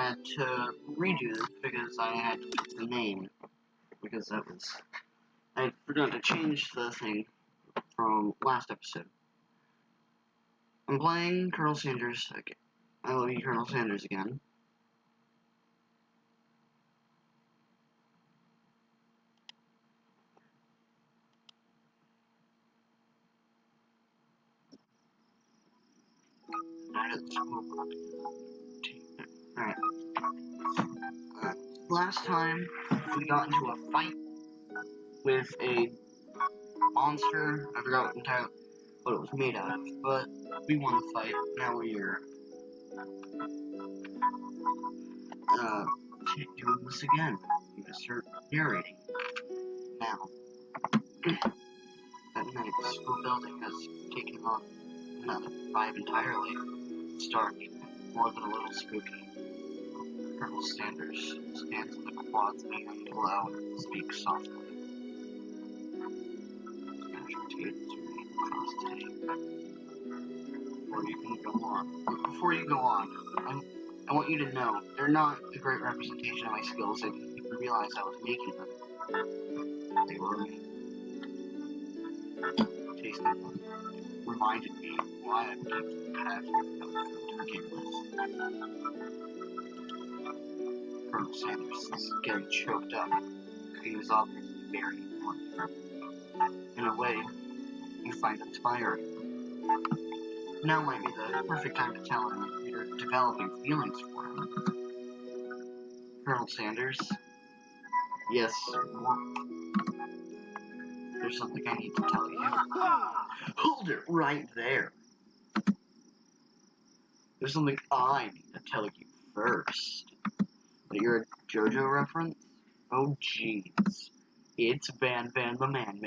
had to redo this because I had to fix the name. Because I forgot to change the thing from last episode. I'm playing Colonel Sanders again. I love you, Colonel Sanders again. Alright. Last time, we got into a fight with a monster. I forgot entirely what it was made out of, but we won the fight. Now we're doing this again. I'm gonna start narrating now. That night, the school building has taken on another vibe entirely. It's dark, more than a little spooky. Colonel Sanders stands in the quads behind the glow and speaks softly. Before you go on, I want you to know they're not a great representation of my skills. I didn't even realize I was making them. They were me. Tasting them reminded me why I became the path to begin with. Colonel Sanders is getting choked up. He was obviously very important. In a way, you find inspiring. Now might be the perfect time to tell him you're developing feelings for him. Colonel Sanders? Yes, there's something I need to tell you. Hold it right there. There's something I need to tell you first. But you're a JoJo reference? Oh jeez. It's Van the Man.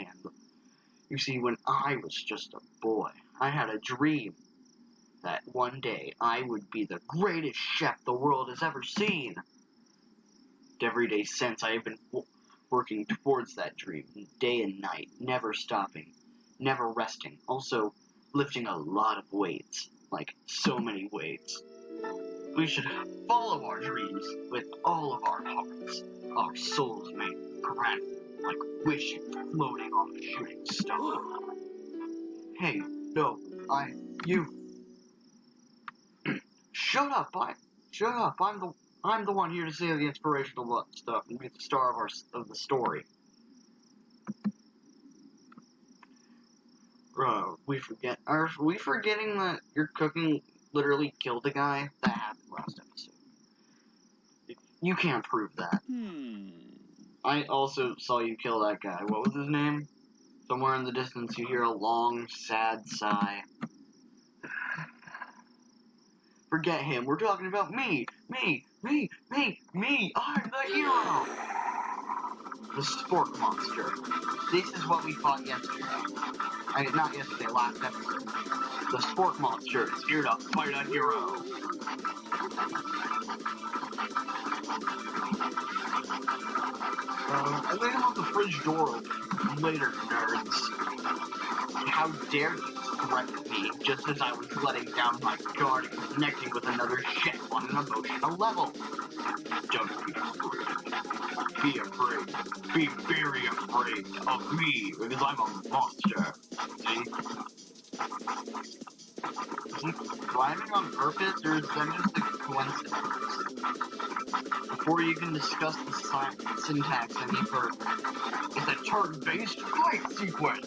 You see, when I was just a boy, I had a dream that one day I would be the greatest chef the world has ever seen. Every day since, I have been working towards that dream, day and night, never stopping, never resting, also lifting a lot of weights, like so many weights. We should follow our dreams with all of our hearts. Our souls may grant like wishing floating on a shooting star. Hey, no, you. Shut up! I'm the one here to say the inspirational stuff and be the star of the story. Are we forgetting that your cooking literally killed a guy? That happened last episode. You can't prove that. I also saw you kill that guy. What was his name? Somewhere in the distance you hear a long, sad sigh. Forget him. We're talking about me. Me. I'm the hero. The sport monster. This is what we fought yesterday. Not yesterday, last episode. The sport monster is here to fight a hero. I laid him on the fridge door open. Later, nerds. How dare you threaten me just as I was letting down my guard and connecting with another chef on an emotional level? Don't be afraid. Be afraid. Be very afraid of me because I'm a monster. See? Is he climbing on purpose or is that just a coincidence? Before you can discuss the syntax I need for it's a turn-based fight sequence.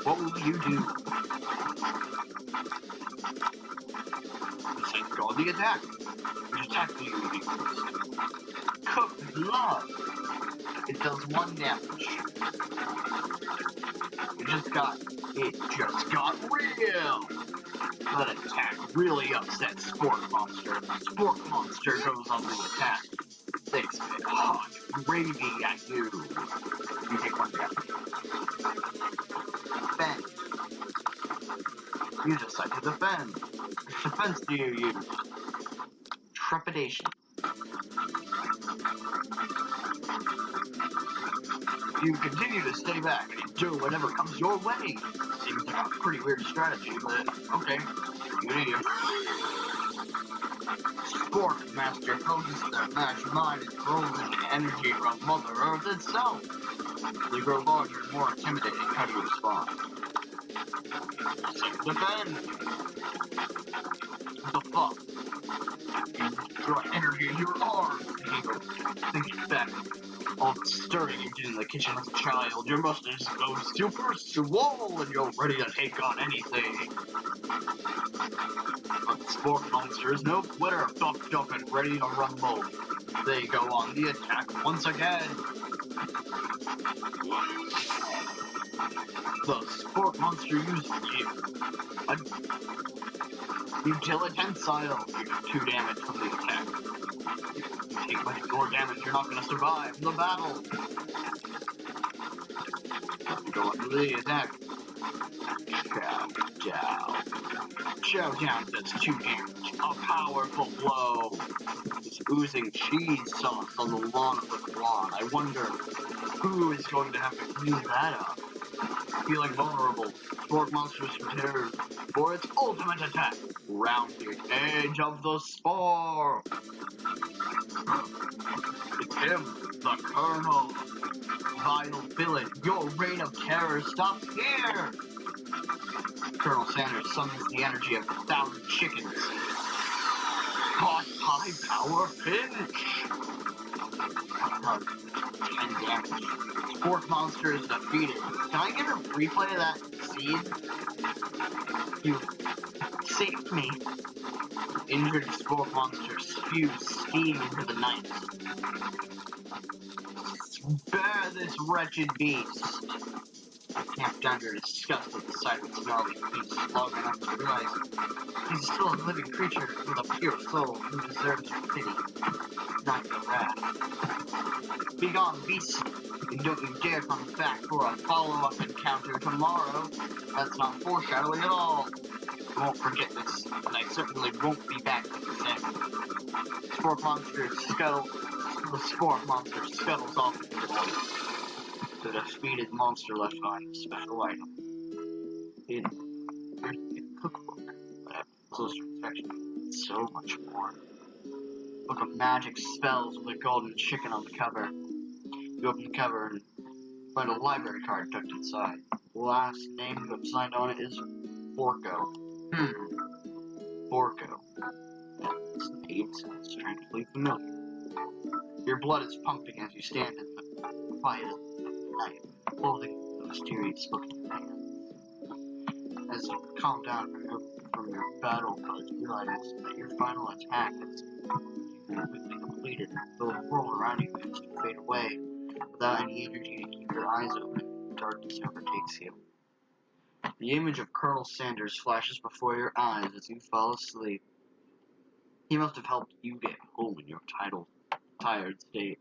What will you do? It says go on the attack. Which attack do you use? Cook blood. It does 1 damage. It just got real. That attack really upsets Sport Monster. Sport Monster goes on the attack. They spit hot gravy at you. You take 1 damage. Defend. You decide to defend. Which defense do you use? Trepidation. You continue to stay back and do whatever comes your way. Seems like a pretty weird strategy, but okay. You do you. Sport Master focuses their magic mind and throws in energy from Mother Earth itself. They grow larger and more intimidating. How do you respond? Defend! What the fuck? You draw energy in your arms. Think back. All the stirring you did in the kitchen as a child. Your mustache goes super swole and you're ready to take on anything. But the Sport Monster is no quitter, buffed up and ready to rumble. They go on the attack once again. The Sport Monster uses a utilitensile. You do 2 damage from the attack. If you take much more damage, you're not going to survive the battle. Go on to the attack. Chow down does 2 damage. A powerful blow. It's oozing cheese sauce on the lawn of the quad. I wonder who is going to have to clean that up. Feeling vulnerable, Sport Monster is prepared for its ultimate attack. Round the edge of the spore. It's him, the Colonel. Vital villain, your reign of terror stops here. Colonel Sanders summons the energy of 1,000 chickens. Caught high power finish. 10 damage. Sport Monster is defeated. Can I get a replay of that scene? You saved me. Injured Sport Monster spews steam into the night. Spare this wretched beast. Camped under disgust at the sight of the snarly beast long enough to realize he's still a living creature with a pure soul who deserves your pity, not your wrath. Begone, beast, and don't you dare come back for a follow-up encounter tomorrow. That's not foreshadowing at all. I won't forget this, and I certainly won't be back with the same. The Sport Monster scuttles off into the water. The defeated monster left behind a special item. In a cookbook, but at closer inspection, it's so much more. Book of magic spells with a golden chicken on the cover. You open the cover and find a library card tucked inside. The last name you have signed on it is Borko. Borko. That's the name sounds strangely familiar. Your blood is pumping as you stand in the quiet of the night, holding the mysterious book in your hand. As you calm down from your battle buzz, you realize that your final attack is quickly completed. The world around you begins to fade away without any energy to keep your eyes open. Darkness overtakes you. The image of Colonel Sanders flashes before your eyes as you fall asleep. He must have helped you get home in your tired state.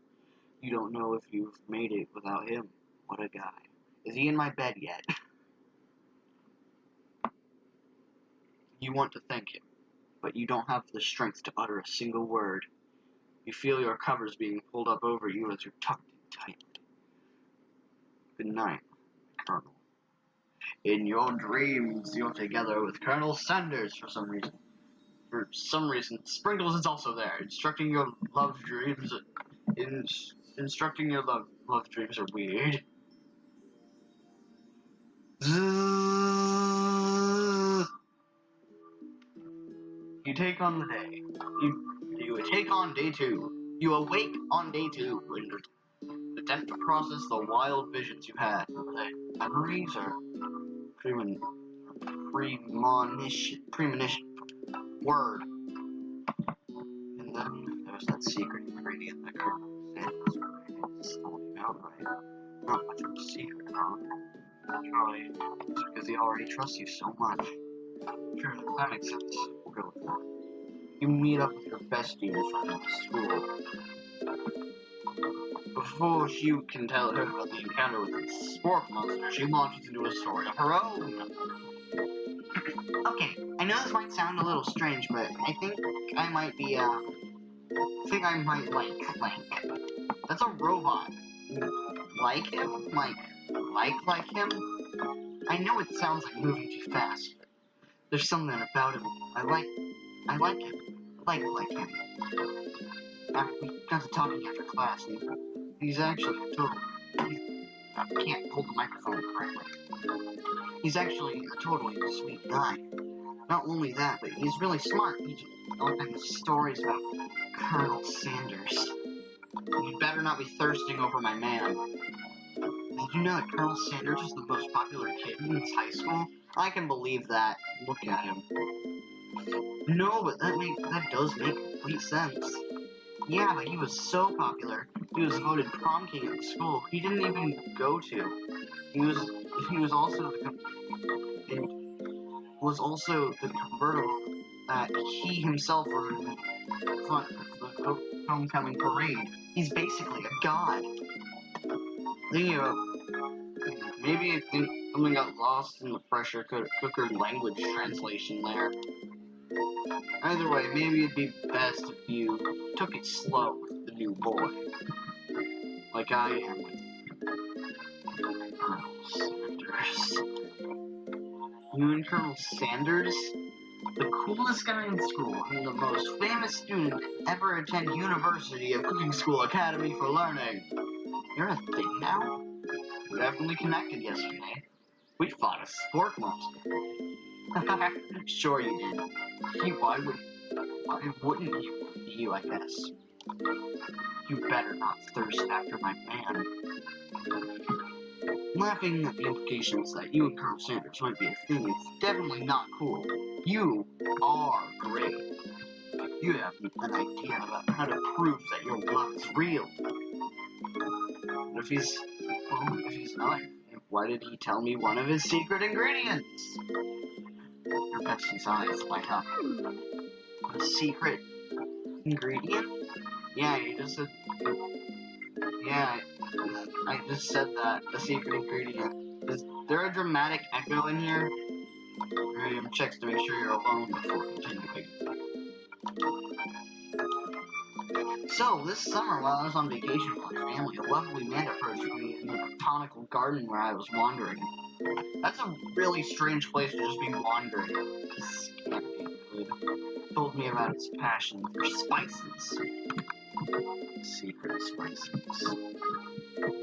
You don't know if you've made it without him. What a guy. Is he in my bed yet? You want to thank him, but you don't have the strength to utter a single word. You feel your covers being pulled up over you as you're tucked in tightly. Good night, Colonel. In your dreams, you're together with Colonel Sanders for some reason. For some reason, Sprinkles is also there, instructing your love dreams. Instructing your love dreams are weird. You take on the day. You take on day 2. You awake on day 2 and attempt to process the wild visions you had. The memories are premonition. Word. And then there's that secret ingredient that Colonel Sanders told you outright. Not much of a secret, huh? Charlie, it's because he already trusts you so much. Sure, that makes sense. We'll go with that. You meet up with your bestie from school. Before you can tell her about the encounter with the Sport Monster, she launches into a story of her own. Okay, I know this might sound a little strange, but I think I might like Link. That's a robot. Like him? Like him? I know it sounds like moving too fast, but there's something about him I like. I like him. Like him. We got to talking after class, and he's actually a total... I can't hold the microphone correctly. He's actually a totally sweet guy. Not only that, but he's really smart. He's all kinds of stories about Colonel Sanders. You better not be thirsting over my man. Did you know that Colonel Sanders is the most popular kid in his high school? I can believe that. Look at him. No, but that does make complete sense. Yeah, but he was so popular. He was voted prom king at the school he didn't even go to. He was also the convertible that he himself rode in front of the homecoming parade. He's basically a god. Maybe I think something got lost in the pressure cooker language translation there. Either way, maybe it'd be best if you took it slow with the new boy. Like I am with Colonel Sanders. You and Colonel Sanders? The coolest guy in school and the most famous student to ever attend University of Cooking School Academy for Learning. You're a thing now? We definitely connected yesterday. We fought a sport monster. Sure you did. Why wouldn't you, I guess? You better not thirst after my man. Laughing at the implications that you and Colonel Sanders might be a thing is definitely not cool. You are great. You have an idea about how to prove that your love is real. But if he's not, why did he tell me one of his secret ingredients? Your Betsy's eyes light up. A secret ingredient? Yeah, you just said... Yeah, I just said that. A secret ingredient. Is there a dramatic echo in here? Miriam checks to make sure you're alone before continuing. So, this summer while I was on vacation with my family, a lovely man approached me in the botanical garden where I was wandering. That's a really strange place to just be wandering. This can't be good. Told me about his passion for spices. Secret spices.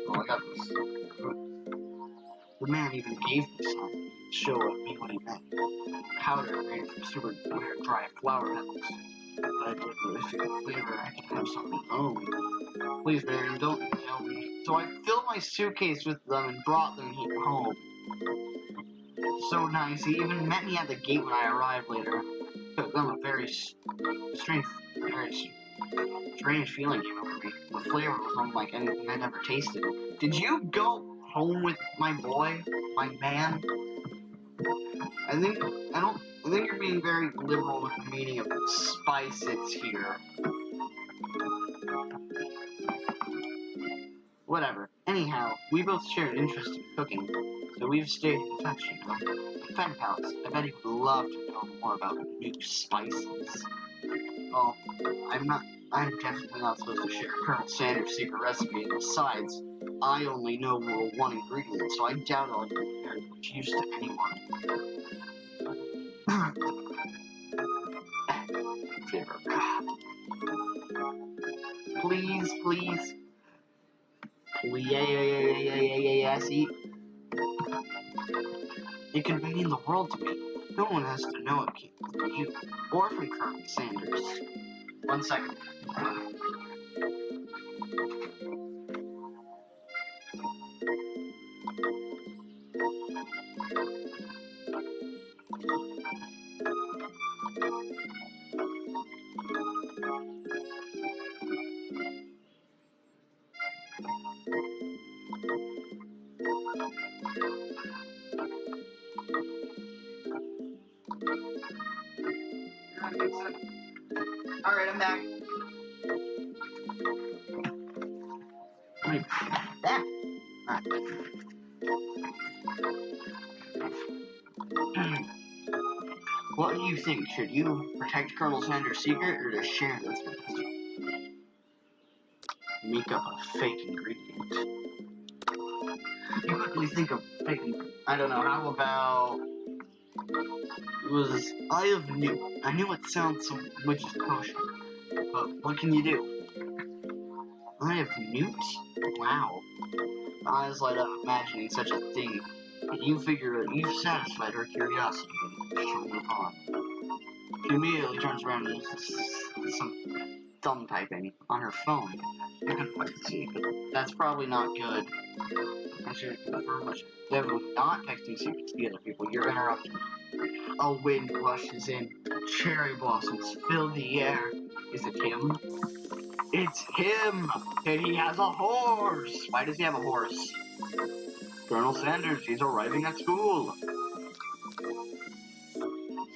Oh, I got this. The man even gave me some to show me what he meant. Powder made from super rare dry flower petals. But I did really feel the flavor I could have some of my own. Please, Miriam, don't tell me. So I filled my suitcase with them and brought them home. So nice. He even met me at the gate when I arrived later. Took them a very strange feeling came over me. The flavor was unlike anything I'd ever tasted. Did you go home with my boy? My man? I think you're being very liberal with the meaning of spices here. Whatever. Anyhow, we both share an interest in cooking, so we've stayed in touch, you know. Pen pals, I bet he would love to know more about new spices. Well, I'm definitely not supposed to share Colonel Sanders' secret recipe, and besides, I only know one ingredient, so I doubt I'll be very much use to anyone. Please. Yes, eat. It could mean the world to me. No one has to know it came from you, or from Colonel Sanders. 1 second. Alright, I'm back. Back. What do you think? Should you protect Colonel Sanders' secret or just share this with us? Make up a fake ingredient. You quickly think of fake ingredient. I don't know, how about I knew it sounds so much kosher, but what can you do? I have newt? Wow. Eyes light up imagining such a thing. You figure you've satisfied her curiosity and she'll move on. She immediately turns around and does some thumb typing on her phone. You can quite see, but that's probably not good. I should confirm much. Definitely not texting secrets to the other people. You're interrupting. A wind rushes in. Cherry blossoms fill the air. Is it him? It's him! And he has a horse! Why does he have a horse? Colonel Sanders, he's arriving at school.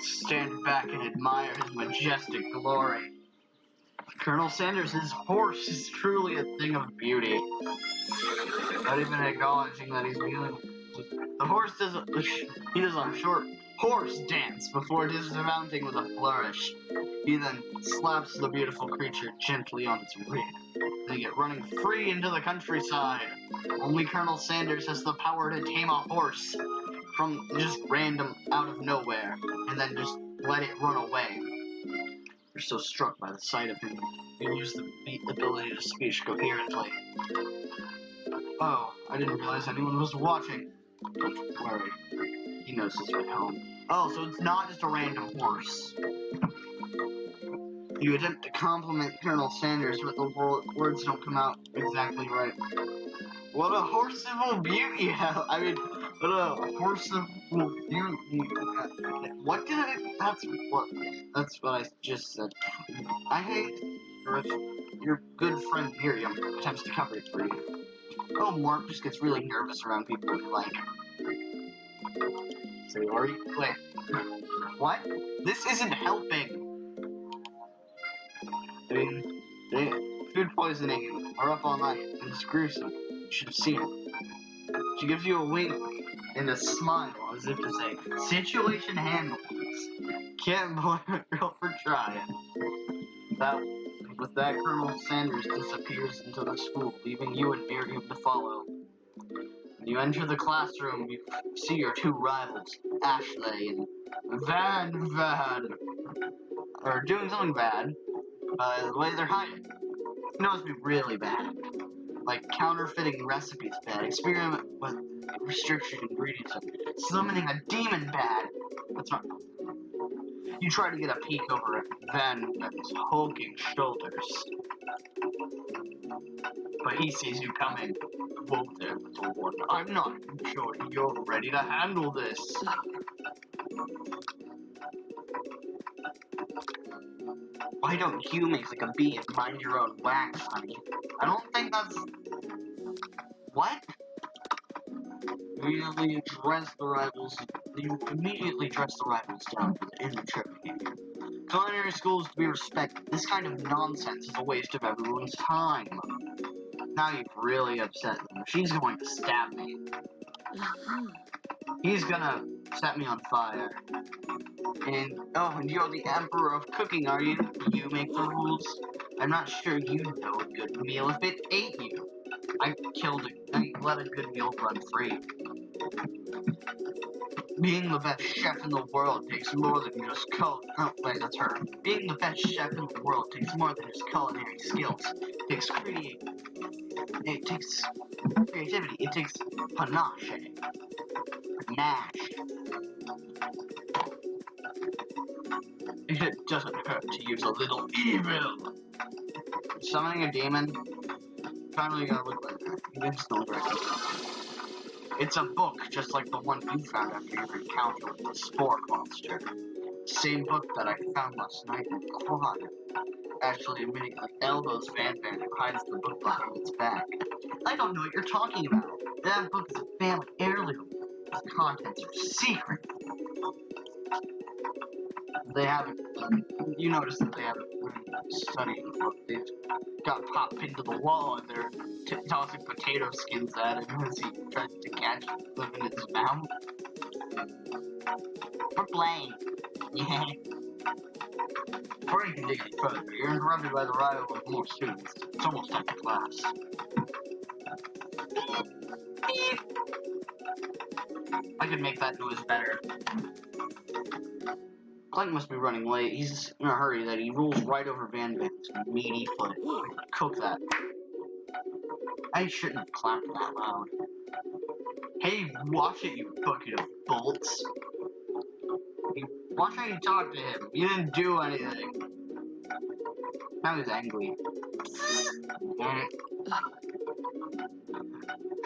Stand back and admire his majestic glory. Colonel Sanders' horse is truly a thing of beauty. Not even acknowledging that he's kneeling. The horse does a short horse dance before dismounting with a flourish. He then slaps the beautiful creature gently on its rear. They get running free into the countryside. Only Colonel Sanders has the power to tame a horse from just random out of nowhere and then just let it run away. You're so struck by the sight of him, you lose the ability to speak coherently. Oh, I didn't realize anyone was watching. Don't worry. He knows his way home. Oh, so it's not just a random horse. You attempt to compliment Colonel Sanders, but the words don't come out exactly right. What a horseable beauty! I mean, what a horseable beauty! What did I? That's what I just said. I hate your good friend Miriam attempts to cover it for you. Oh, Mark just gets really nervous around people who like him. So, wait. What? This isn't helping. I mean, food poisoning are up all night, and it's gruesome. You should have seen it. She gives you a wink and a smile as if to say, situation handled. Can't blame a girl for trying. With that, Colonel Sanders disappears into the school, leaving you and Miriam to follow. When you enter the classroom, you see your two rivals, Ashley and Van, are doing something bad. The way they're hiding. It must be really bad. Like counterfeiting recipes bad, experiment with restricted ingredients, and summoning a demon bad. That's not. You try to get a peek over at Van Van's hulking shoulders. But he sees you coming. Whoa there, little one. I'm not sure you're ready to handle this. Why don't you make like a bee and mind your own wax, honey? I don't think that's... What? You immediately dress the rivals down for the immature behavior. Culinary schools to be respected. This kind of nonsense is a waste of everyone's time. Now you've really upset them. She's going to stab me. He's gonna set me on fire. And you're the emperor of cooking, are you? You make the rules? I'm not sure you know a good meal if it ate you. I let a good meal run free. Being the best chef in the world takes more than just that's her. Being the best chef in the world takes more than just culinary skills. It takes creativity. It takes panache. It doesn't hurt to use a little evil. Summoning a demon. Finally gonna look like that. You just don't recognize. It's a book, just like the one you found after your encounter with the Spork monster. Same book that I found last night in the quad. Actually, immediately elbows Van and hides the book behind its back. I don't know what you're talking about. That book is a family heirloom. Its contents are secret. They haven't, you notice that they haven't studied the book. They've got popped into the wall and they're tossing potato skins at him as he tries to catch them in his mouth. We're playing. Yeah. Before you can dig any further, you're interrupted by the arrival of more students. It's almost time for class. I could make that noise better. Clank must be running late. He's in a hurry that he rolls right over Van Van's meaty foot. Cook that. I shouldn't have clapped that loud. Hey, watch it, you bucket of bolts. Watch how you talk to him. You didn't do anything. Now he's angry.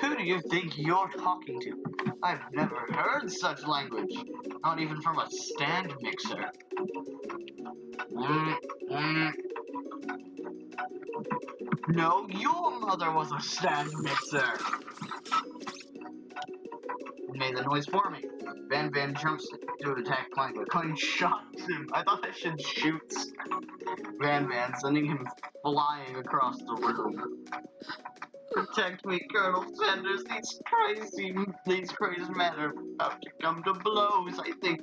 Who do you think you're talking to? I've never heard such language. Not even from a stand mixer. No, your mother was a stand mixer. It made the noise for me. Van Van jumps to attack Clank, but Clank shots him. I thought I should shoot Van Van, sending him flying across the room. Protect me, Colonel Sanders. These crazy men are about to come to blows. I think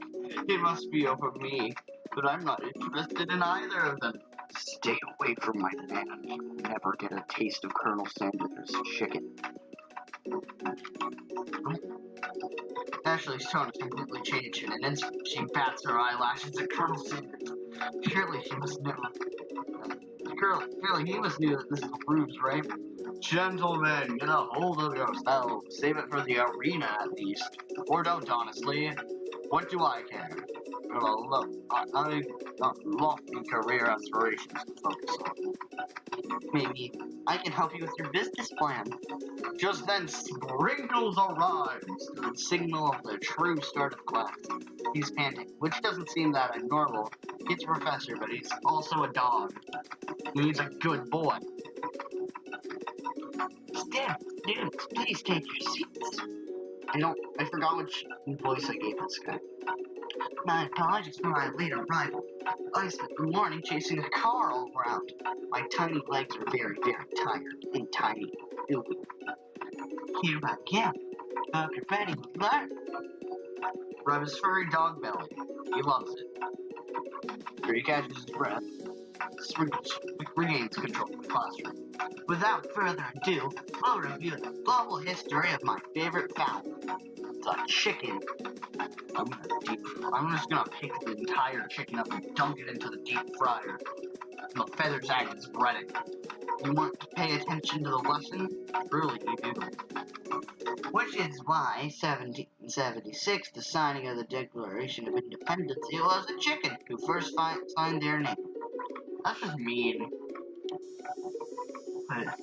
it must be over me, but I'm not interested in either of them. Stay away from my land. You'll never get a taste of Colonel Sanders' chicken. Ashley's tone has completely changed. In an instant, she bats her eyelashes at Colonel Sanders. Surely he must know. Surely he must know that this is a ruse, right? Gentlemen, get a hold of yourselves. Save it for the arena, at least. Or don't, honestly. What do I care? I've lofty career aspirations to focus on. Maybe I can help you with your business plan. Just then, Sprinkles arrives to the signal of the true start of class. He's panting, which doesn't seem that abnormal. He's a professor, but he's also a dog. He's a good boy. Students, please take your seats. I forgot which voice I gave this guy. My apologies for my late arrival. I spent the morning chasing a car all around. My tiny legs are very, very tired and tiny. Here I am. Hope you're ready to learn. Rub his furry dog belly. He loves it. Here he catches his breath. Sprinkles regains control of the classroom. Without further ado, I'll review the global history of my favorite fowl, the chicken. I'm just gonna pick the entire chicken up and dunk it into the deep fryer. And the feathers act as breading. You want to pay attention to the lesson? Truly you do. Which is why, 1776, the signing of the Declaration of Independence, it was a chicken who first signed their name. That's just mean. But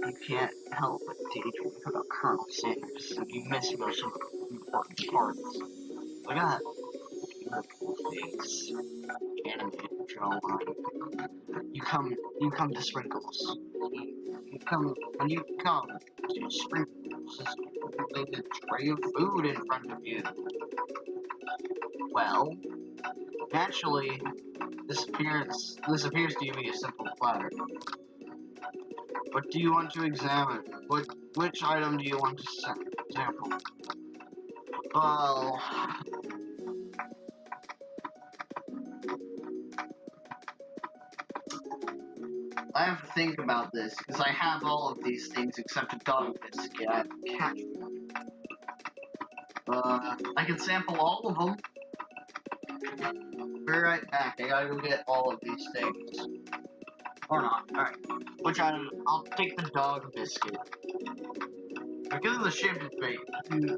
you can't help but daydream about Colonel Sanders, so you miss most of the important parts. Look at that beautiful face. Animated jawline. You come to Sprinkles. When you come to Sprinkles, there's a tray of food in front of you. Well, naturally, this appears to be a simple platter. What do you want to examine? Which item do you want to sample? Well, I have to think about this, because I have all of these things except a dog biscuit. I have cat food. I can sample all of them. Be right back. I gotta go get all of these things. Or not. Alright. Which item? I'll take the dog biscuit. Because of the shape of the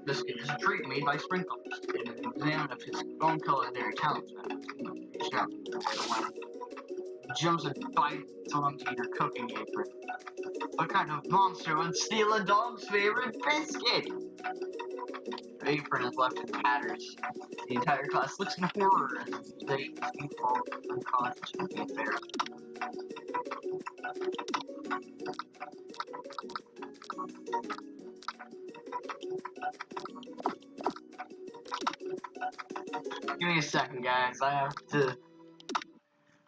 biscuit is a treat made by Sprinkles. In an exam of his own culinary talents. Jumps and bites onto your cooking apron. What kind of monster would steal a dog's favorite biscuit? The apron is left in tatters. The entire class looks in horror as they fall unconscious from the embarrassment. Give me a second, guys. I have to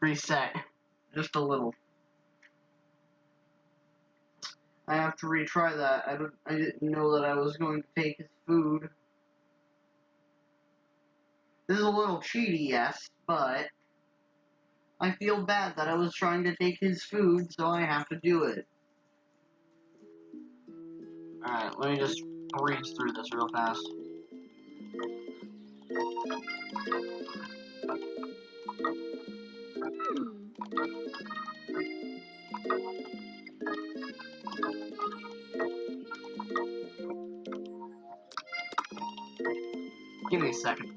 reset just a little. I have to retry that. I didn't know that I was going to take his food. This is a little cheaty, yes, but I feel bad that I was trying to take his food, so I have to do it. Alright, let me just breeze through this real fast. Give me a second.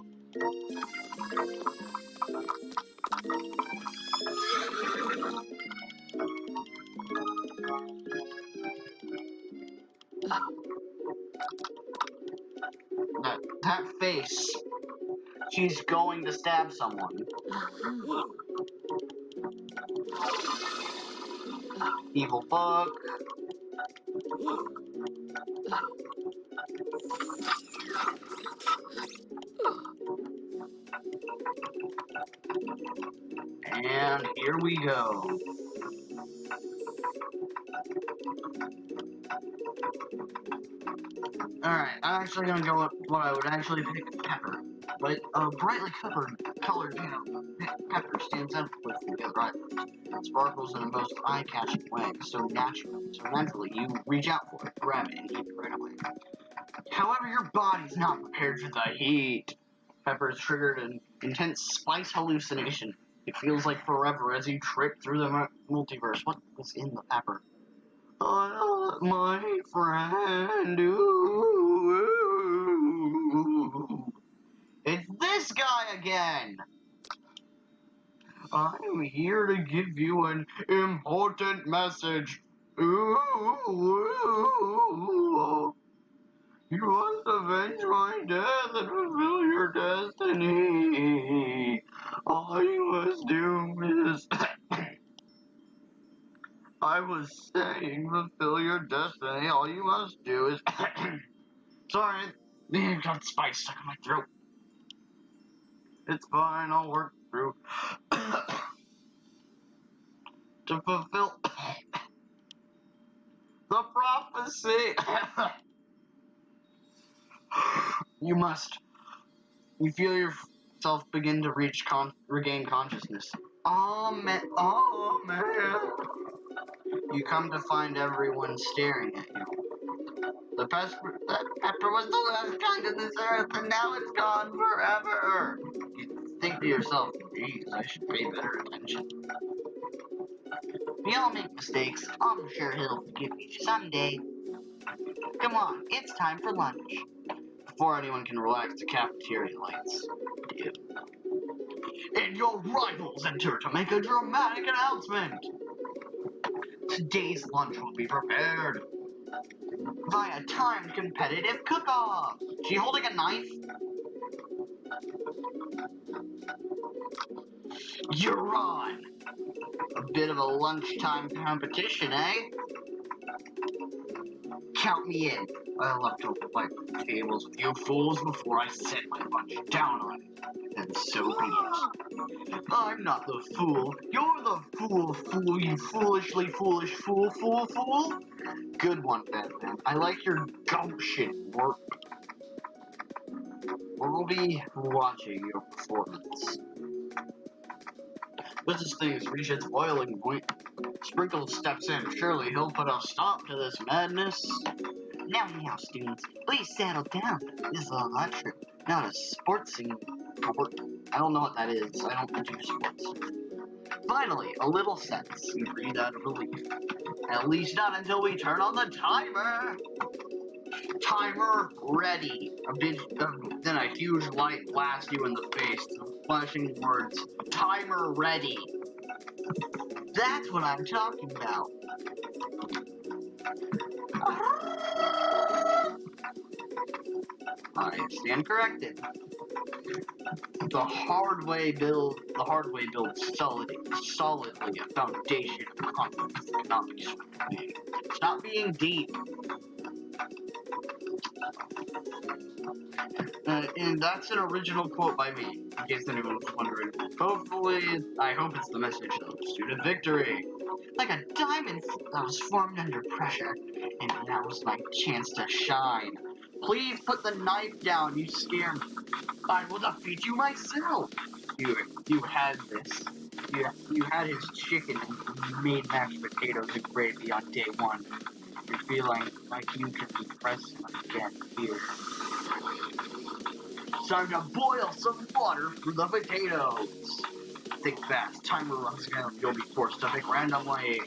That face. She's going to stab someone. Evil book. And here we go. Alright, I'm actually gonna go with what I would actually pick, pepper. But a brightly colored, pepper stands out with the other items. It sparkles in the most eye-catching way, so naturally you reach out for it, grab it, and eat it right away. However, your body's not prepared for the heat. Pepper has triggered an intense spice hallucination. It feels like forever as you trip through the multiverse. What was in the pepper? Oh, my friend. Ooh. It's this guy again. I'm here to give you an important message. Ooh. You must avenge my death and fulfill your destiny. All you must do is... I was saying, fulfill your destiny. All you must do is... Sorry, I got spice stuck in my throat. It's fine, I'll work through. To fulfill... the prophecy. You feel yourself begin to regain consciousness. Oh man. You come to find everyone staring at you. That pepper was the last kind on this earth, and now it's gone forever. You think to yourself, geez, I should pay better attention. We all make mistakes. I'm sure he'll forgive me someday. Come on, it's time for lunch. Before anyone can relax, the cafeteria lights dim. And your rivals enter to make a dramatic announcement. Today's lunch will be prepared via timed competitive cook-off. She holding a knife? You're on. A bit of a lunchtime competition, eh? Count me in. I'll have to wipe the tables with you fools before I set my lunch down on it. And so be it. I'm not the fool. You're the fool, you foolishly foolish fool. Good one, Batman. I like your gumption work. We'll be watching your performance. But this thing has reached its boiling point. Sprinkle steps in. Surely he'll put a stop to this madness. Now, students, please settle down. This is a lecture, not a sports scene. I don't know what that is. I don't do sports. Finally, a little sense. You breathe out of relief. At least not until we turn on the timer. Timer ready. Then a huge light blasts you in the face. The flashing words, timer ready. That's what I'm talking about. I stand corrected. The hard way builds solidly a foundation of confidence that cannot be made. Stop being deep. And that's an original quote by me, in case anyone was wondering. I hope it's the message of student victory. Like a diamond that was formed under pressure, and that was my chance to shine. Please put the knife down, you scare me. I will defeat you myself. You had this. You had his chicken and made mashed potatoes and gravy on day one. You're feeling like you can impress him again here. It's time to boil some water for the potatoes. Think fast. Timer runs down. You'll be forced to pick randomly.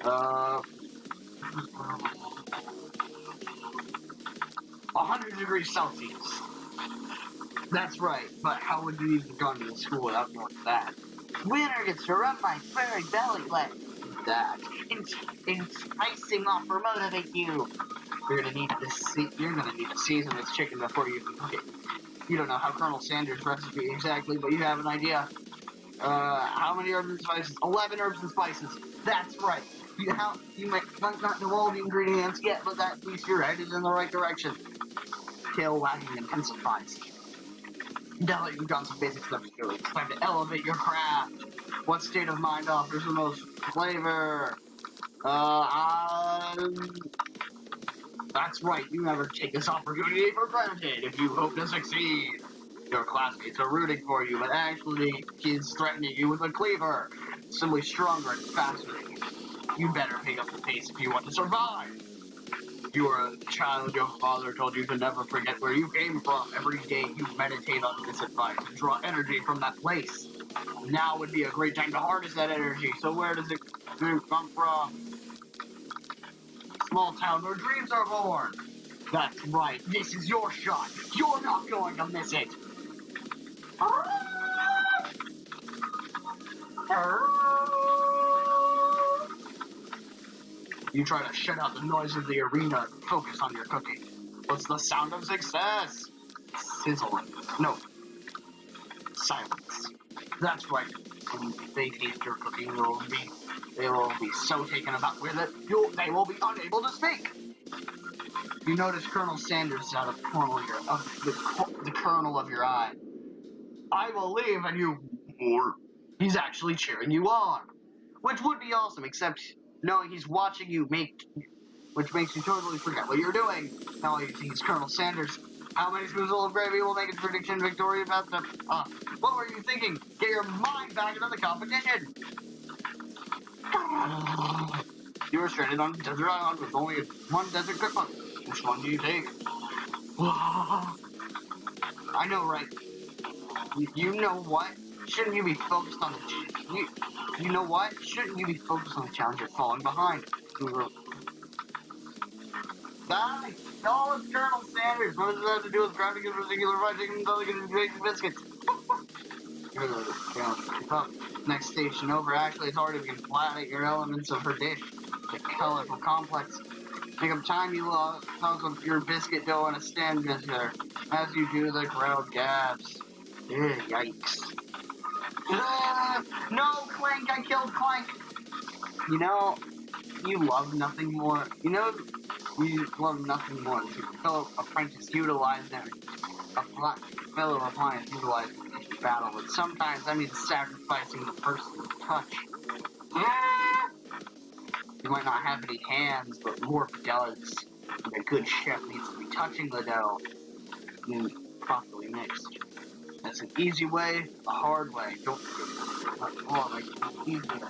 100 degrees Celsius. That's right, but how would you even gone to school without knowing that? Winner gets to rub my furry belly like that. Enticing offer motivate you. You're gonna need to season this chicken before you can cook it. You don't know how Colonel Sanders' recipe exactly, but you have an idea. How many herbs and spices? 11 herbs and spices. That's right. You might not know all the ingredients yet, but at least you're headed in the right direction. Tail wagging intensifies. Now that you've got some basic stuff to do, it's time to elevate your craft. What state of mind offers the most flavor? That's right, you never take this opportunity for granted if you hope to succeed. Your classmates are rooting for you, but actually, he's threatening you with a cleaver. Simply stronger and faster. You better pick up the pace if you want to survive. You were a child, your father told you to never forget where you came from. Every day you meditate on this advice and draw energy from that place. Now would be a great time to harness that energy. So where does it come from? Small town where dreams are born. That's right, this is your shot. You're not going to miss it. You try to shut out the noise of the arena and focus on your cooking. What's the sound of success? Sizzling. No. Silence. That's right. When they taste your cooking, they will be so taken aback with it, they will be unable to speak. You notice Colonel Sanders out of the corner of your eye. I believe in you more. He's actually cheering you on. Which would be awesome, except knowing he's watching you which makes you totally forget what you're doing. Now you see it's Colonel Sanders. How many spoonfuls of gravy will make his prediction victory about the... what were you thinking? Get your mind back into the competition! You were stranded on a desert island with only one desert cookbook. Which one do you take? I know, right? You know what? Shouldn't you be focused on the... You know what? Shouldn't you be focused on the challenge you're falling behind? Guys, no, it's Colonel Sanders. What does it have to do with grounding a particular fried chicken and delicate baked biscuits? Next station over. Actually, it's already been flat at your elements of her dish. The colorful complex. Take up time, you toss your biscuit dough in a stand measure. As you do, the crowd gasps. Yikes. No, Clank, I killed Clank. You know, you love nothing more. You love nothing more than your fellow apprentice utilizing fellow appliance utilizing each battle, but sometimes that means sacrificing the personal touch. You might not have any hands, but more does. And a good chef needs to be touching the dough and properly mixed. That's an easy way, a hard way. Don't easy way.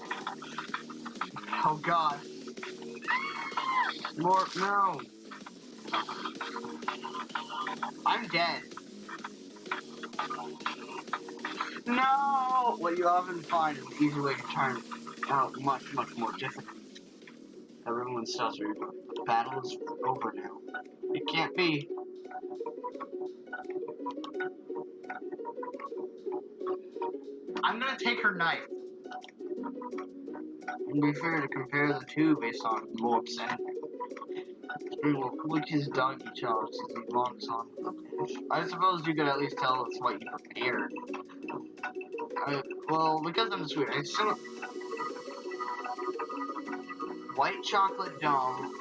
Oh God. More, no. I'm dead. No! What you often find is an easy way to turn out much, much more difficult. Everyone stops her. The battle is over now. It can't be. I'm gonna take her knife. And be fair to compare the two based on looks and which is donkey chops as he walks on the dish. I suppose you could at least tell us what you prepared. Well, because I'm sweet, I assume white chocolate dome.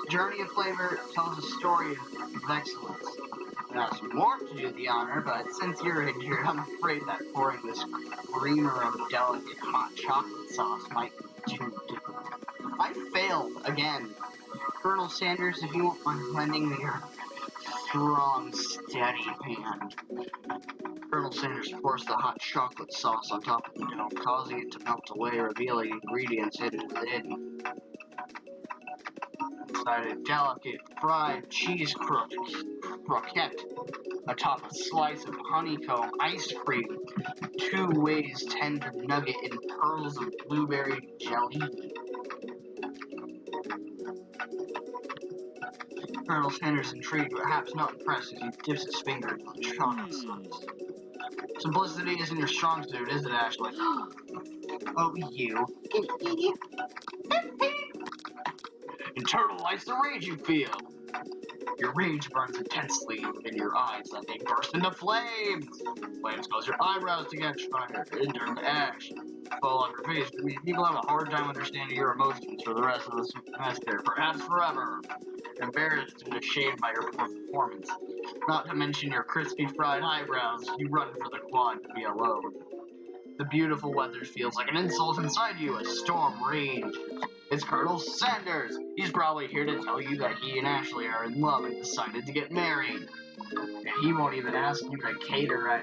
Journey of flavor tells a story of excellence. Now, some more to do the honor, but since you're in here, I'm afraid that pouring this creamer of delicate hot chocolate sauce might be too difficult. I failed again. Colonel Sanders, if you won't mind lending me your strong, steady hand. Colonel Sanders pours the hot chocolate sauce on top of the dough, causing it to melt away, revealing ingredients hidden within. inside a delicate fried cheese croquette atop a slice of honeycomb ice cream, 2 ways tender nugget, and pearls of blueberry jelly. Colonel Sanders intrigued, perhaps not impressed, as he dips his finger into the chocolate sauce. Simplicity isn't your strong suit, is it, Ashley? Oh, you. Internalize the rage you feel. Your rage burns intensely in your eyes, and they burst into flames. Flames cause your eyebrows to get fire and turn to ash. Fall on your face. People have a hard time understanding your emotions for the rest of the semester, perhaps forever. Embarrassed and ashamed by your poor performance. Not to mention your crispy fried eyebrows, you run for the quad to be alone. The beautiful weather feels like an insult inside you. A storm rages. It's Colonel Sanders. He's probably here to tell you that he and Ashley are in love and decided to get married. And he won't even ask you to cater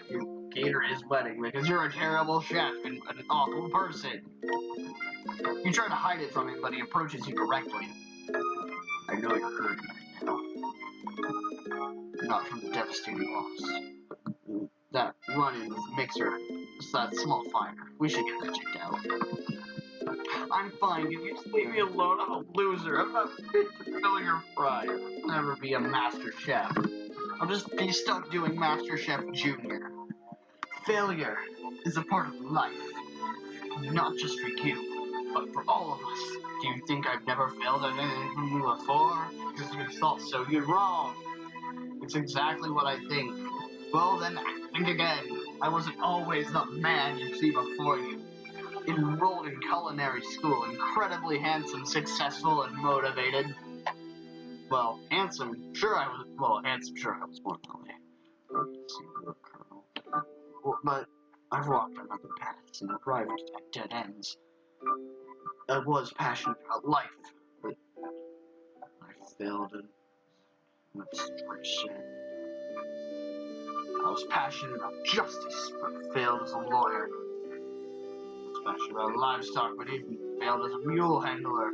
his wedding because you're a terrible chef and an awful person. You try to hide it from him, but he approaches you directly. I know you're hurting right now. Not from the devastating loss, but that run-in with Mixer. It's that small fire. We should get that checked out. I'm fine. Can you just leave me alone? I'm a loser. I'm not fit to fill your fry. I'll never be a master chef. I'll just be stuck doing Master Chef Junior. Failure is a part of life. Not just for you, but for all of us. Do you think I've never failed at anything before? Because you thought so, you're wrong. It's exactly what I think. Well then, think again. I wasn't always the man you see before you. Enrolled in culinary school, incredibly handsome, successful, and motivated. Well, handsome, sure I was more than Colonel. But I've walked another path and arrived at dead ends. I was passionate about life, but I failed in administration. I was passionate about justice, but failed as a lawyer. I was passionate about livestock, but even failed as a mule handler.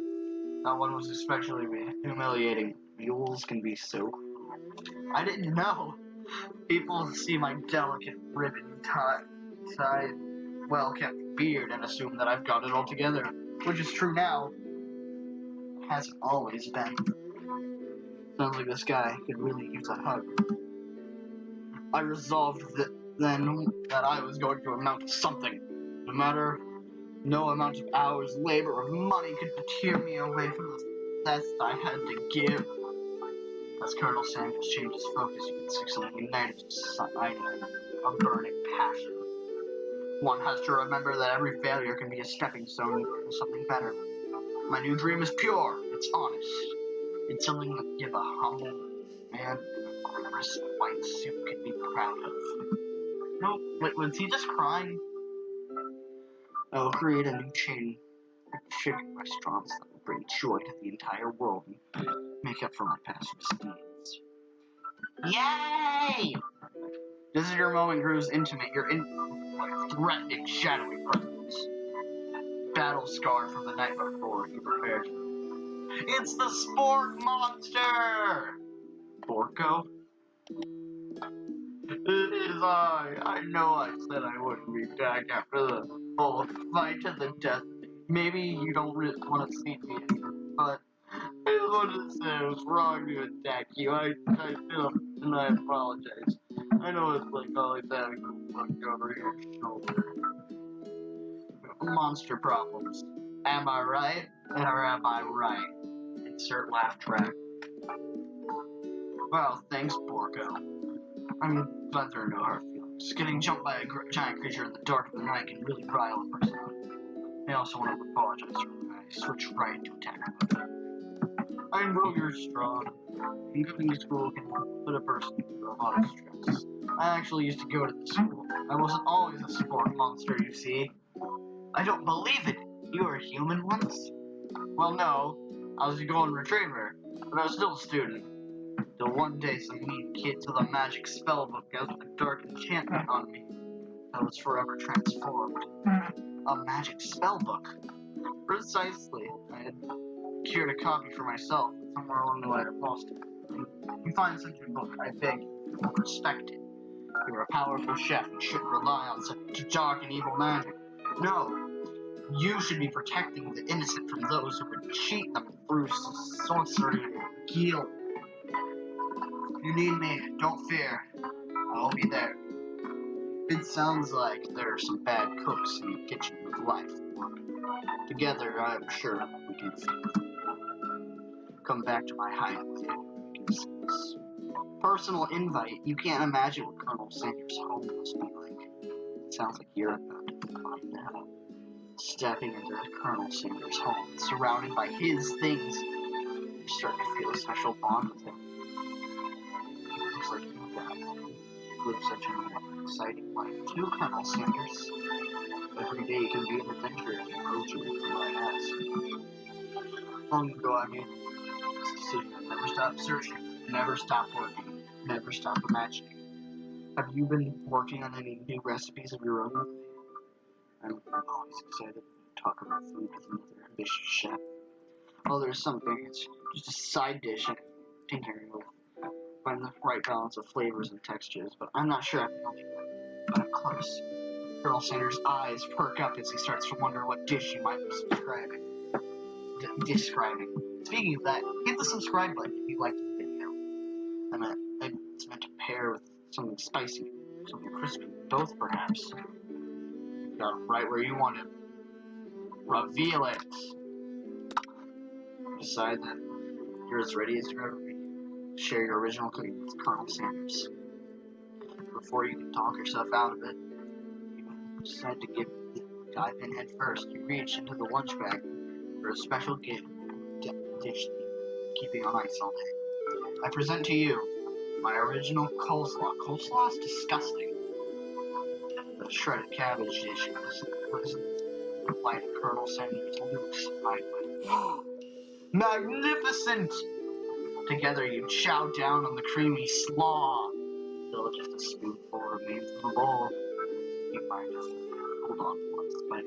That one was especially humiliating. Mules can be so cruel. I didn't know. People see my delicate ribbon-tied, well-kept beard and assume that I've got it all together, which is true now. It hasn't always been. Sounds like this guy could really use a hug. I resolved then that I was going to amount to something. No amount of hours, labor, or money could tear me away from the success I had to give. As Colonel Sanders changed his focus, you can see something ignited a burning passion. One has to remember that every failure can be a stepping stone to something better. My new dream is pure. It's honest. It's something that give a humble man in a crisp white suit can be proud of. No, wait, was he just crying? I will create a new chain of chicken restaurants that will bring joy to the entire world and make up for my past misdeeds. Yay! This is your moment, Cruz. Intimate. You're threatening, shadowy presence. Battle scarred from the night before. He prepared. It's the Spork Monster! Borko? It is I. I know I said I wouldn't be back after the whole fight to the death. Maybe you don't really want to see me anymore, but I just wanted to say it was wrong to attack you. I feel and I apologize. I know it's like always having to look over your shoulder. Monster problems. Am I right? Or am I right? Insert laugh track. Well, thanks, Borko. I'm glad there are no hard feelings. Getting jumped by a giant creature in the dark of the night can really rile a person. I also want to apologize for when I switched right into attack mode. I know you're strong. Going to school can put a person through a lot of stress. I actually used to go to the school. I wasn't always a sport monster, you see. I don't believe it! You were a human once? Well, no. I was a golden retriever, but I was still a student. Till one day some mean kid took a magic spell book out with a dark enchantment on me. I was forever transformed. A magic spell book? Precisely. I had cured a copy for myself. somewhere along the way I lost it. You find such a book, I beg you, respect it. You're a powerful chef and shouldn't rely on such dark and evil magic. No, you should be protecting the innocent from those who would cheat them through sorcery and guilt. You need me, don't fear. I'll be there. It sounds like there are some bad cooks in the kitchen of life. Together, I'm sure we can come back to my hideout. Personal invite. You can't imagine what Colonel Sanders' home must be like. It sounds like you're about to find out. Stepping into Colonel Sanders' home, surrounded by his things, you start to feel a special bond with him. It looks like you live such an exciting life too, Colonel Sanders. Every day can be an adventure if you approach it with the right eyes. Long ago I made this decision: never stop searching, never stop working, never stop imagining. Have you been working on any new recipes of your own lately? I'm always excited to talk about food with another ambitious chef. Oh, there's something. It's just a side dish I'm tinkering with. Find the right balance of flavors and textures, but I'm not sure I'm feeling it. But I'm close. Colonel Sanders' eyes perk up as he starts to wonder what dish you might be describing. Speaking of that, hit the subscribe button if you liked the video. It's meant to pair with something spicy, something crispy, both perhaps. You got it right where you want it. Reveal it. Decide that you're as ready as you'll ever be. Share your original cooking with Colonel Sanders. Before you can talk yourself out of it, you decide to dive in head first. You reach into the lunch bag for a special gift dish keeping on ice all day. I present to you my original coleslaw. Coleslaw is disgusting. The shredded cabbage dish was like Colonel Sanders' Luke's hideaway. Magnificent! Together you chow down on the creamy slaw. Still just a spoonful remains in the bowl. You might just hold on once, but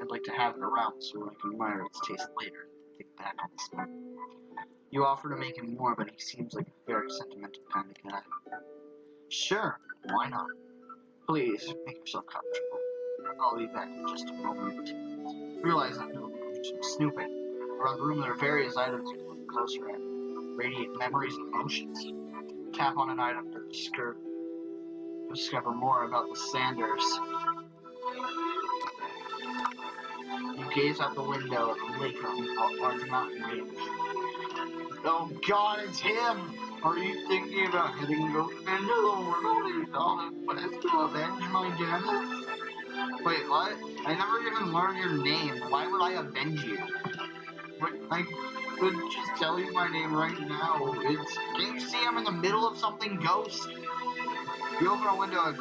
I'd like to have it around so I can admire its taste later and think back on the spoon. You offer to make him more, but he seems like a very sentimental kind of guy. Sure, why not? Please, make yourself comfortable. I'll be back in just a moment. Realize that no snooping. Around the room there are various items you can look closer at. Radiate memories and emotions. Tap on an item to discover more about the Sanders. You gaze out the window at the lake on the large mountain range. Oh God, it's him! Are you thinking about heading into the world but it's to avenge my damage? Wait, what? I never even learned your name. Why would I avenge you? I could just tell you my name right now. Can't you see I'm in the middle of something, ghost? You open a window and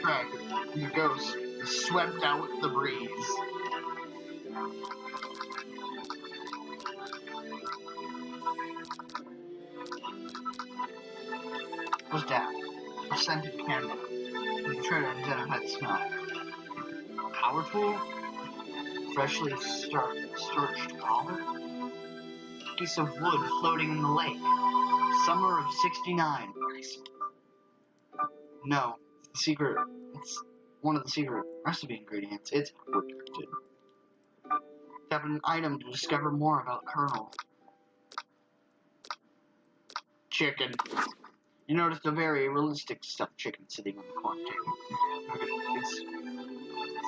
crack. The ghost is swept out with the breeze. What's that? A scented candle. You try to identify the smell. Power tool? Freshly starched collar? Piece of wood floating in the lake. Summer of '69. No, it's one of the secret recipe ingredients. It's protected. Tap an item to discover more about Colonel. Chicken. You noticed a very realistic stuffed chicken sitting on the corner table.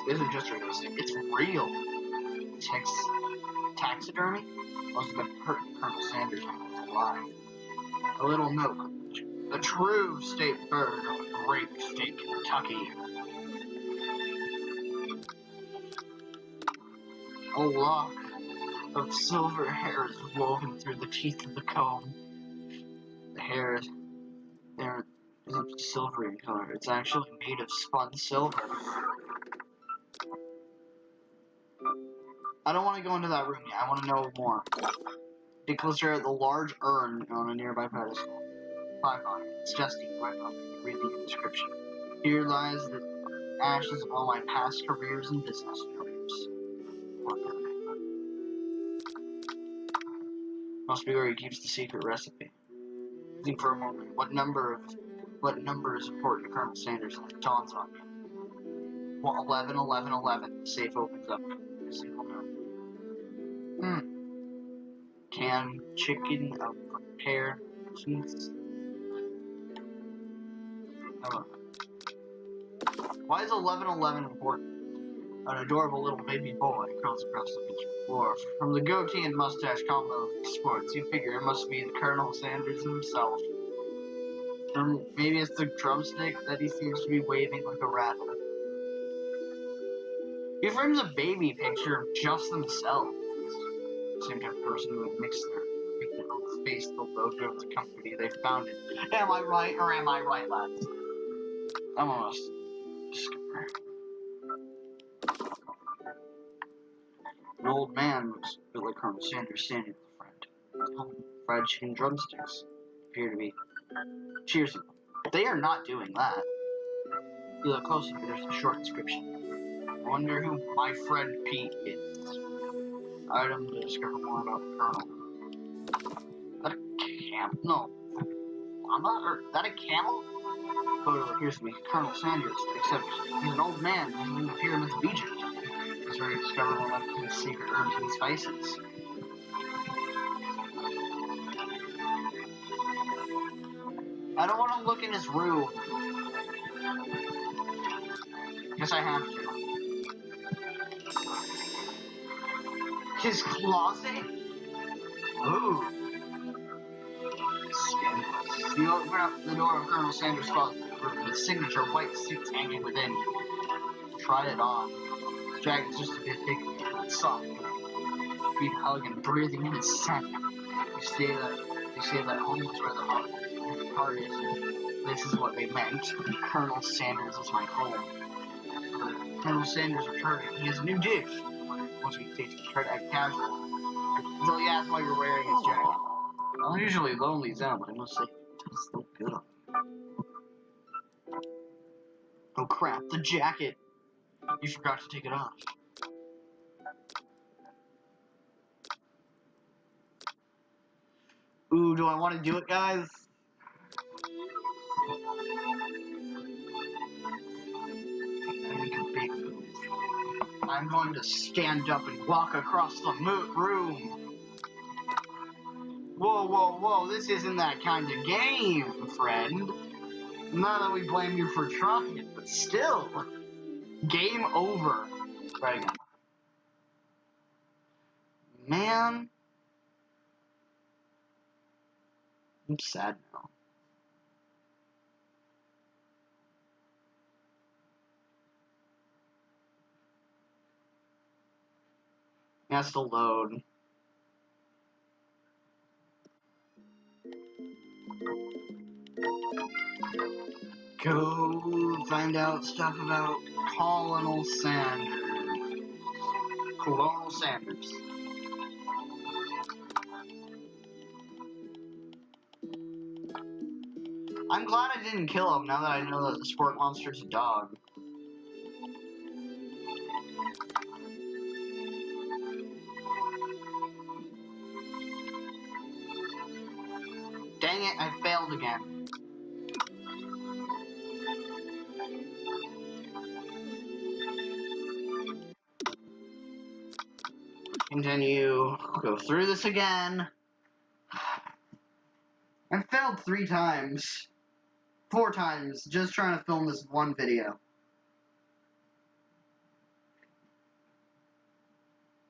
It isn't just realistic, it's real. Taxidermy? Must have been hurting Colonel Sanders when he was alive. A little note. The true state bird of the great state Kentucky. A lock of silver hair is woven through the teeth of the comb. The hair isn't silvery in color. It's actually made of spun silver. I don't want to go into that room yet. I want to know more. Get closer at the large urn on a nearby pedestal. Five on it. It's dusty, right on it. Read the inscription. Here lies the ashes of all my past careers and business failures. Must be where he keeps the secret recipe. Think for a moment. What number is important to Colonel Sanders? And it dawns on me. Well, 11, 11, 11. The safe opens up. A single note. Canned chicken of prepared cheese. Why is 1111 important? An adorable little baby boy crawls across the kitchen floor. From the goatee and mustache combo of sports, you figure it must be the Colonel Sanders himself. Maybe it's the drumstick that he seems to be waving like a rattler. He frames a baby picture of just themselves. Same type of person who would make their own face the logo of the company they founded. Am I right or am I right, lads? I'm almost discovered. An old man looks a bit like Colonel Sanders standing with a friend. Fried chicken drumsticks appear to be cheersing. They are not doing that. You look closely, there's a short inscription. I wonder who my friend Pete is. Item to discover more about the Colonel. Is that a camp? No. I'm not. Is that a camel? Photo appears to be Colonel Sanders, except he's an old man living in the pyramids of Egypt. He's where he discovered one of his secret herbs and spices. I don't want to look in his room. Guess I have to. His closet? Ooh. Scandalous. You open up the door of Colonel Sanders' closet with his signature white suits hanging within. Try it on. His jacket's just a bit thick, but soft. Deep hug and breathing in his scent. They say that home is where the heart is, and this is what they meant. Colonel Sanders is my home. Colonel Sanders returning. He has a new dish. Once he takes it, try to act casual. Until he asks why you're wearing his jacket. I'm usually lonely zone, but I must say, it does look good on me. Oh crap, the jacket! You forgot to take it off. Ooh, do I want to do it, guys? I'm going to stand up and walk across the room. Whoa, whoa, whoa, this isn't that kind of game, friend. Not that we blame you for trying, but still. Game over. Right again. Man. I'm sad now. It has to load. Go find out stuff about Colonel Sanders. Colonel Sanders. I'm glad I didn't kill him now that I know that the sport monster's a dog. Dang it, I failed again. Continue. Go through this again. I failed 3 times. 4 times, just trying to film this one video.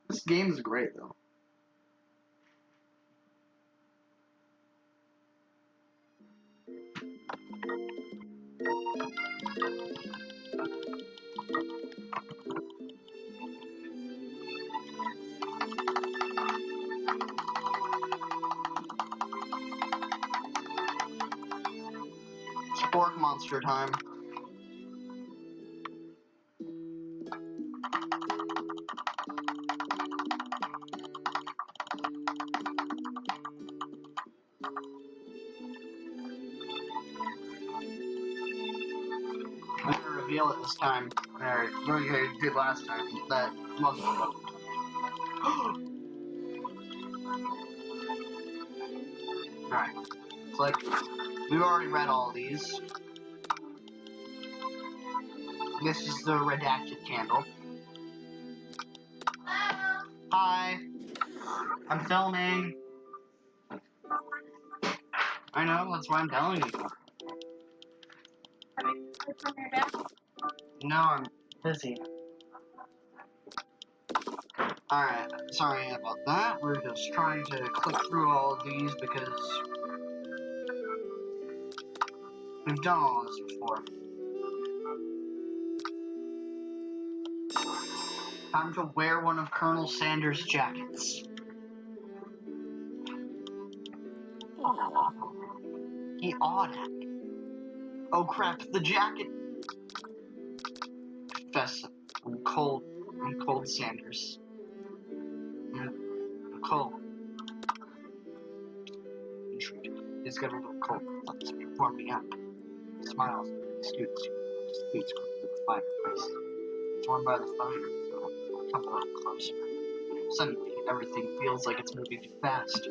This game is great, though. Spork monster time. I'm gonna reveal it this time. Alright, what I did last time. That wasn't Alright, click. We've already read all these. This is the redacted candle. Hi. I'm filming. I know, that's why I'm telling you. No, I'm busy. Alright, sorry about that. We're just trying to click through all of these because we've done all this before. Time to wear one of Colonel Sanders' jackets. He awed at me. Oh crap, the jacket! Confess, I'm cold. I'm cold, Sanders. I'm cold. In truth, he's got a little cold. Let's warm me up. Smiles. Scoots quickly to the fireplace. It's warmed by the fire. Come a little closer. Suddenly, everything feels like it's moving too fast.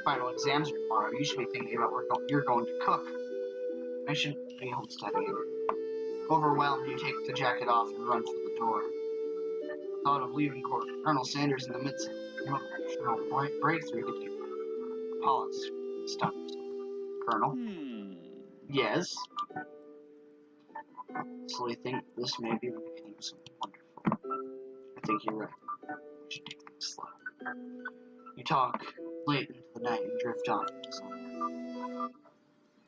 Final exams are tomorrow. You should be thinking about where you're going to cook. I shouldn't be home studying. Overwhelmed, you take the jacket off and run for the door. The thought of leaving Colonel Sanders in the midst of emotional breakthrough hit you. Pause. Stop yourself. Colonel? Yes? So I think this may be the beginning of something wonderful. I think you're right. We should take things slow. You talk late into the night and drift off.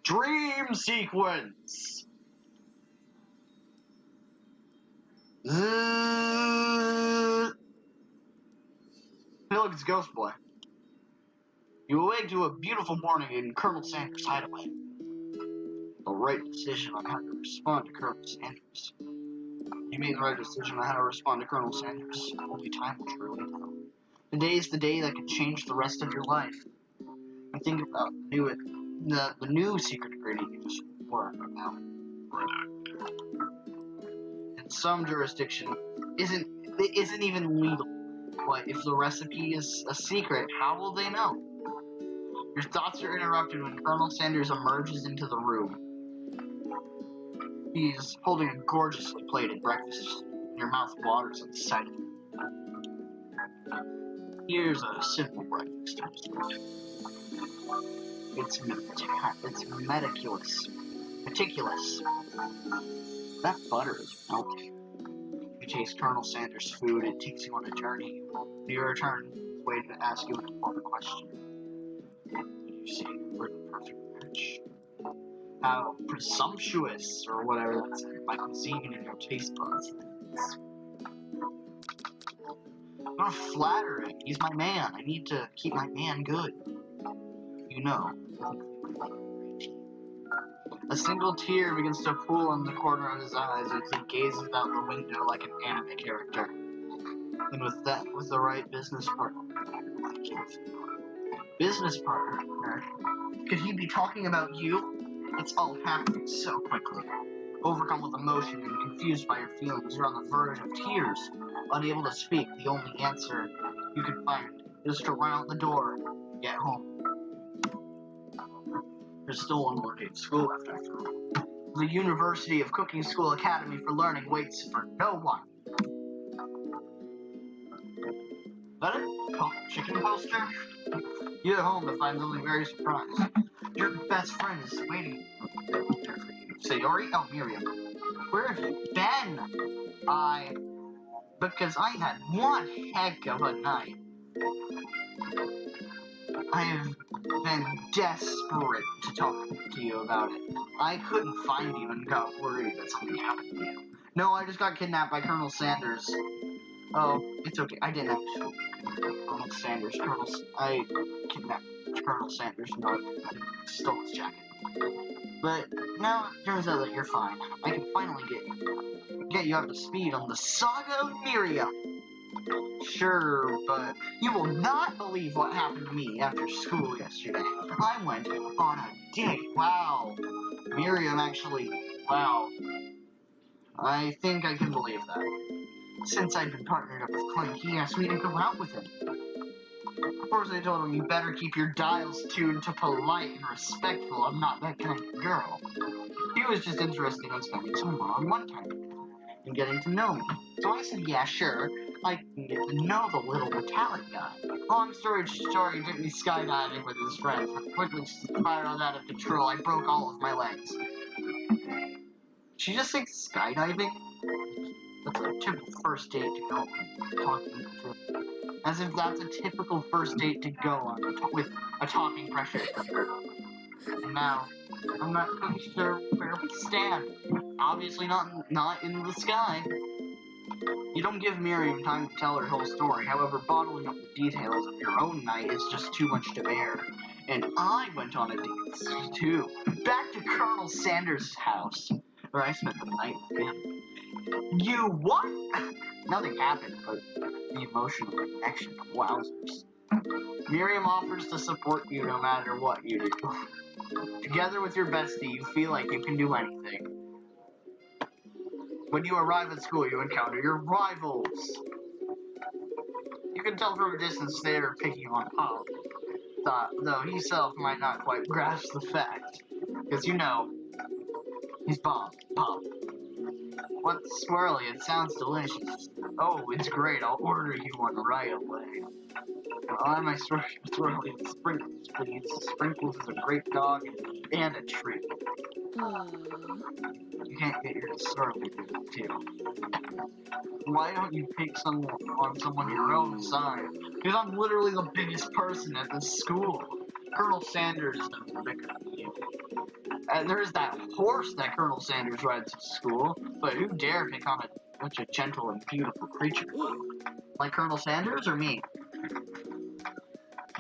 Dream sequence! Hey, look, it's Ghost Boy. You awake to a beautiful morning in Colonel Sanders' hideaway. The right decision on how to respond to Colonel Sanders. You made the right decision on how to respond to Colonel Sanders. Only time will truly tell. Today is the day that could change the rest of your life. And think about the new secret ingredient you just learned about. In some jurisdiction, it isn't even legal. But if the recipe is a secret, how will they know? Your thoughts are interrupted when Colonel Sanders emerges into the room. He's holding a gorgeously plated breakfast, and your mouth waters at the sight of him. Here's a simple breakfast. It's meticulous. That butter is melting. You taste Colonel Sanders' food, it takes you on a journey. You return, waiting to ask you an important question. You see, we're the perfect match. How presumptuous, or whatever that's in my cuisine and your taste buds. Not flattering. He's my man. I need to keep my man good. You know. A single tear begins to pool in the corner of his eyes as he gazes out the window like an anime character. And with the right business partner. Business partner? Could he be talking about you? It's all happening so quickly. Overcome with emotion and confused by your feelings, you're on the verge of tears. Unable to speak, the only answer you can find is to run out the door and get home. There's still one more day of school left after all. The University of Cooking School Academy for Learning waits for no one. That it? Chicken poster? You get home to find something very surprised. Your best friend is waiting for you. Sayori? Oh, Miriam. Where have you been? Because I had one heck of a night. I have been desperate to talk to you about it. I couldn't find you and got worried that something happened to you. No, I just got kidnapped by Colonel Sanders. Oh, it's okay. I didn't actually. Colonel Sanders. I kidnapped Colonel Sanders and I stole his jacket. But now it turns out that you're fine. I can finally get you up to speed on the saga of Miriam. Sure, but you will not believe what happened to me after school yesterday. I went on a date. Wow. Miriam actually, wow. I think I can believe that. Since I've been partnered up with Clank, he asked me to go out with him. Of course, I told him, you better keep your dials tuned to polite and respectful. I'm not that kind of girl. He was just interested in spending some one-on-one time and getting to know me. So I said, yeah, sure. I can get to know the little metallic guy. Long story short, he took me skydiving with his friends. I quickly spiraled out of control. I broke all of my legs. Did she just say skydiving? That's a typical first date to go on. Talking to, as if that's a typical first date to go on with a talking pressure cooker. And now, I'm not really sure where we stand. Obviously not in the sky. You don't give Miriam time to tell her whole story. However, bottling up the details of your own night is just too much to bear. And I went on a date, too. Back to Colonel Sanders' house, where I spent the night with him. You what? Nothing happened, but the emotional connection of wowzers. Miriam offers to support you no matter what you do. Together with your bestie, you feel like you can do anything. When you arrive at school, you encounter your rivals. You can tell from a distance they are picking on Pop, though he himself might not quite grasp the fact. Because you know, he's Pop. What's swirly? It sounds delicious. Oh, it's great. I'll order you one right away. I my swirly Sprinkles, please. Sprinkles is a great dog and a treat. You can't get your swirly too. Why don't you pick someone on someone your own side? Because I'm literally the biggest person at this school. Colonel Sanders is the bigger than you. And there's that horse that Colonel Sanders rides to school, but who dare pick on such a gentle and beautiful creature? Like Colonel Sanders or me?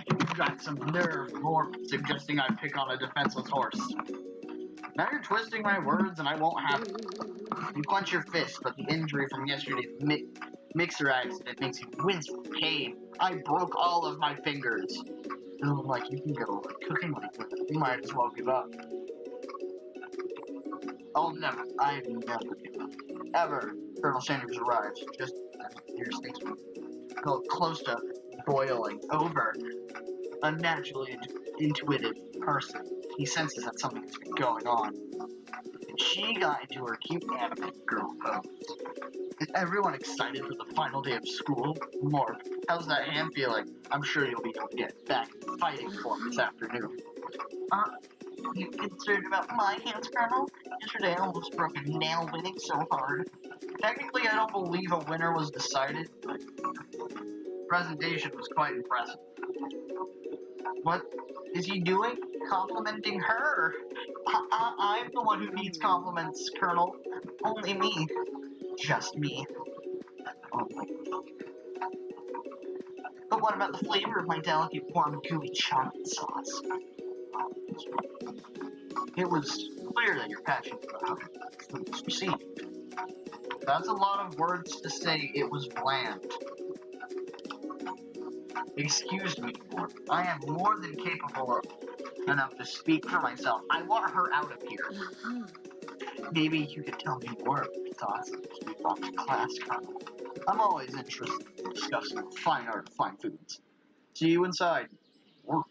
You've got some nerve more suggesting I pick on a defenseless horse. Now you're twisting my words and I won't have it. You clench your fist, but the injury from yesterday's mixer accident makes you wince with pain. I broke all of my fingers. Oh, like you can go cooking like that. You might as well give up. I never give up. Ever. Colonel Sanders arrives, just as your things go close to boiling over. A naturally intuitive person. He senses that something has been going on. And she got into her cute anime girl pose. Is everyone excited for the final day of school? Morp, how's that hand feeling? I'm sure you'll be able to get back in fighting form this afternoon. You concerned about my hands, Colonel? Yesterday I almost broke a nail winning so hard. Technically, I don't believe a winner was decided, but the presentation was quite impressive. What is he doing? Complimenting her? I'm the one who needs compliments, Colonel. Only me. Just me. Oh my God. But what about the flavor of my delicate, warm, gooey chocolate sauce? It was clear that you're passionate about how food was received. That's a lot of words to say it was bland. Excuse me, Morp. I am more than capable enough to speak for myself. I want her out of here. Maybe you could tell me more of your thoughts as we walk to class, Colonel. I'm always interested in discussing the fine art of fine foods. See you inside. Morp.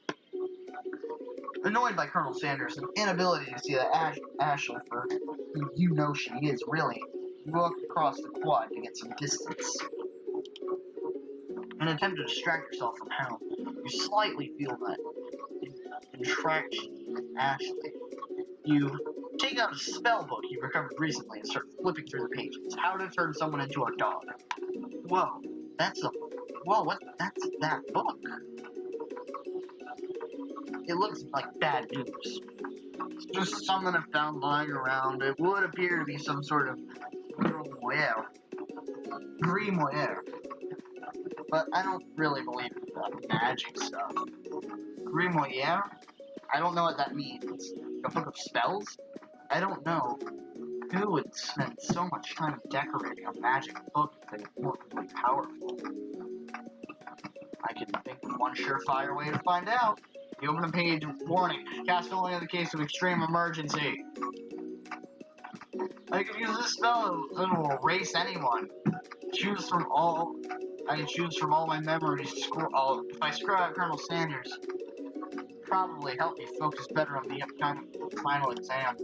Annoyed by Colonel Sanders' inability to see that Ashley, for who you know she is, really, you walk across the quad to get some distance. In an attempt to distract yourself from Hal, you slightly feel that contraction with Ashley. You take out a spell book you recovered recently and start flipping through the pages. How to turn someone into a dog. Whoa, that's that book? It looks like bad news. It's just something I found lying around. It would appear to be some sort of grimoire. But I don't really believe in that magic stuff. Grimoire? I don't know what that means. A book of spells? I don't know. Who would spend so much time decorating a magic book if they weren't really powerful? I can think of one surefire way to find out. You open the page, warning, cast only in the case of extreme emergency. I could use this spell that will erase anyone. Choose from all I can choose from all my memories. If I screw out Colonel Sanders, probably help me focus better on the upcoming final exam.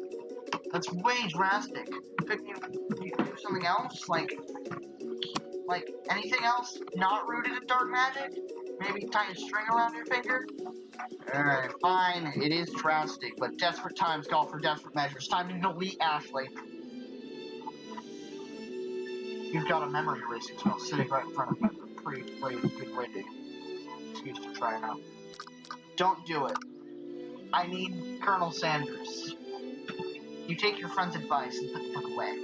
That's way drastic. Could you do something else? Like anything else not rooted in dark magic? Maybe tie a string around your finger? Alright, fine. It is drastic, but desperate times call for desperate measures. Time to delete Ashley. You've got a memory erasing spell sitting right in front of you. Pretty good way to excuse to try it out. Don't do it. I need Colonel Sanders. You take your friend's advice and put the book away.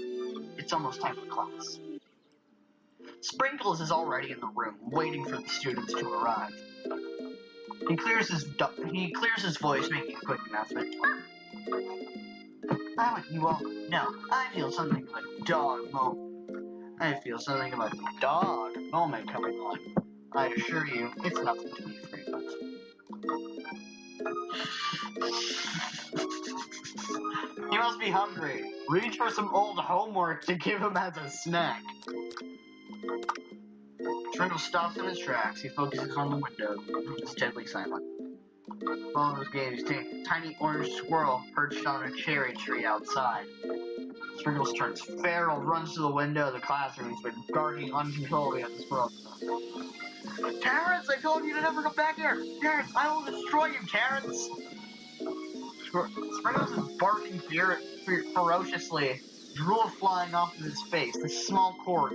It's almost time for class. Sprinkles is already in the room, waiting for the students to arrive. He clears his voice, making a quick announcement. I want you all to know, I feel something of a dog moment coming on. I assure you, it's nothing to be afraid of. He must be hungry. Reach for some old homework to give him as a snack. Trinkle stops in his tracks. He focuses on the window. He's deadly silent. Following his gaze, a tiny orange squirrel perched on a cherry tree outside. Sprinkles turns feral, runs to the window of the classroom. He's been barking uncontrollably at the squirrel. Terrence, I told you to never come back here! Terrence, I will destroy you, Terrence! Sprinkles is barking ferociously, drool flying off of his face, this small cord.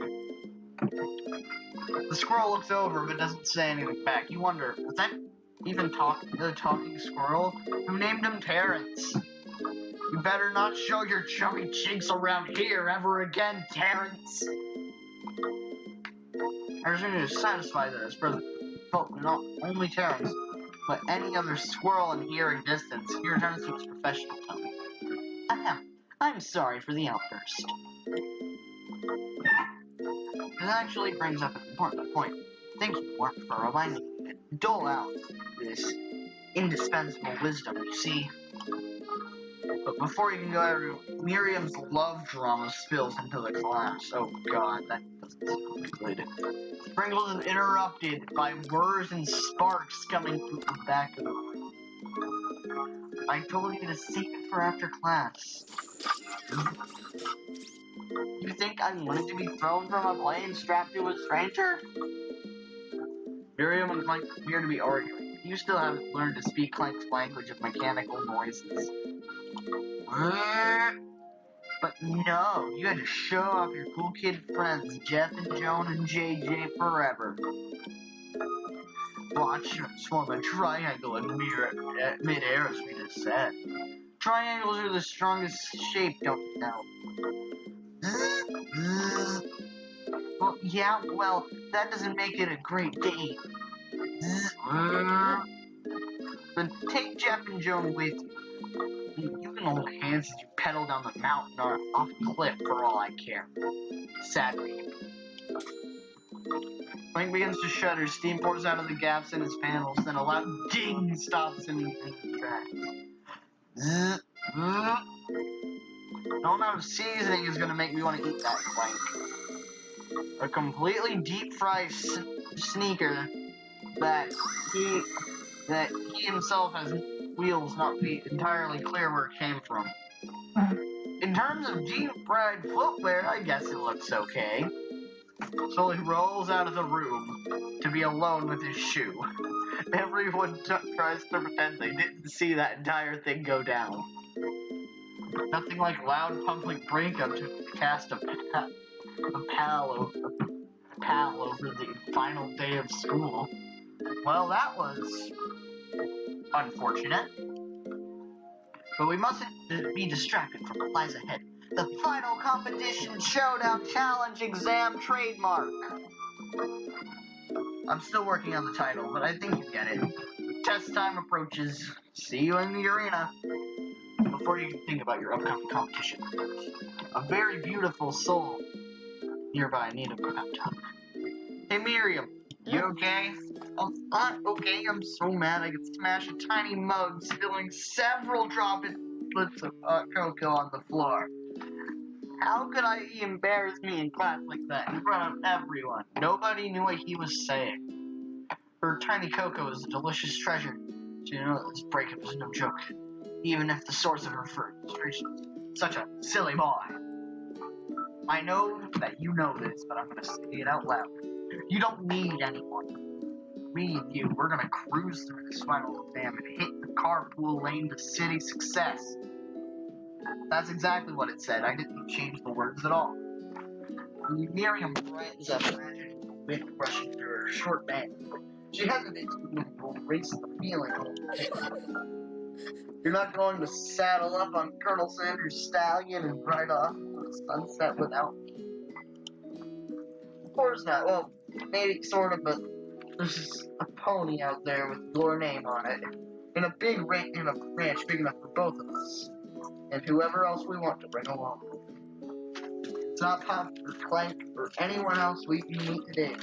The squirrel looks over but doesn't say anything back. You wonder, was that even the talking squirrel? Who named him Terrence? You better not show your chubby cheeks around here ever again, Terrence! As soon as satisfied that his brother felt not only Terrence, but any other squirrel in hearing distance, he returns to his professional tone. I'm sorry for the outburst. This actually brings up an important point. Thank you, Mark, for reminding me to dole out this indispensable wisdom, you see. But before you can go out, Miriam's love drama spills into the class. Oh god, that doesn't sound good. Sprinkles is interrupted by whirs and sparks coming from the back of the room. I told you to save it for after class. You think I wanted to be thrown from a plane strapped to a stranger? Miriam and Clank appear to be arguing. You still haven't learned to speak Clank's language of mechanical noises. But no, you had to show off your cool kid friends, Jeff and Joan and JJ forever. Watch us form a triangle in mid-air, as we just said. Triangles are the strongest shape, don't you know? Well, that doesn't make it a great date. Then take Jeff and Joan with you. You can hold hands as you pedal down the mountain or off a cliff for all I care. Sad baby. Frank begins to shudder. Steam pours out of the gaps in his panels. Then a loud ding stops him in his tracks. No amount of seasoning is going to make me want to eat that Clank. A completely deep-fried sneaker that he himself has wheels not be entirely clear where it came from. In terms of deep-fried footwear, I guess it looks okay. So he rolls out of the room to be alone with his shoe. Everyone tries to pretend they didn't see that entire thing go down. Nothing like loud public breakup to cast a pal over the final day of school. Well, that was unfortunate. But we mustn't be distracted from what lies ahead. The final competition showdown challenge exam trademark. I'm still working on the title, but I think you get it. Test time approaches. See you in the arena. Before you can think about your upcoming competition, a very beautiful soul nearby need a pep talk. Hey Miriam, you okay? I'm not okay. I'm so mad I could smash a tiny mug, spilling several droplets of cocoa on the floor. How could he embarrass me in class like that in front of everyone? Nobody knew what he was saying. Her tiny Coco is a delicious treasure. She knew that this breakup was no joke, even if the source of her frustration was such a silly boy. I know that you know this, but I'm gonna say it out loud. You don't need anyone. Me and you, we're gonna cruise through this final exam and hit the carpool lane to city success. That's exactly what it said. I didn't change the words at all. Miriam brightens up, imagining the wind rushing through her short band. She hesitates to erase the feeling. You're not going to saddle up on Colonel Sanders' stallion and ride off into the sunset without me. Of course not. Well, maybe sort of, but there's a pony out there with your name on it, in a ranch big enough for both of us, and whoever else we want to bring along. It's not Pop or Clank or anyone else we can meet today,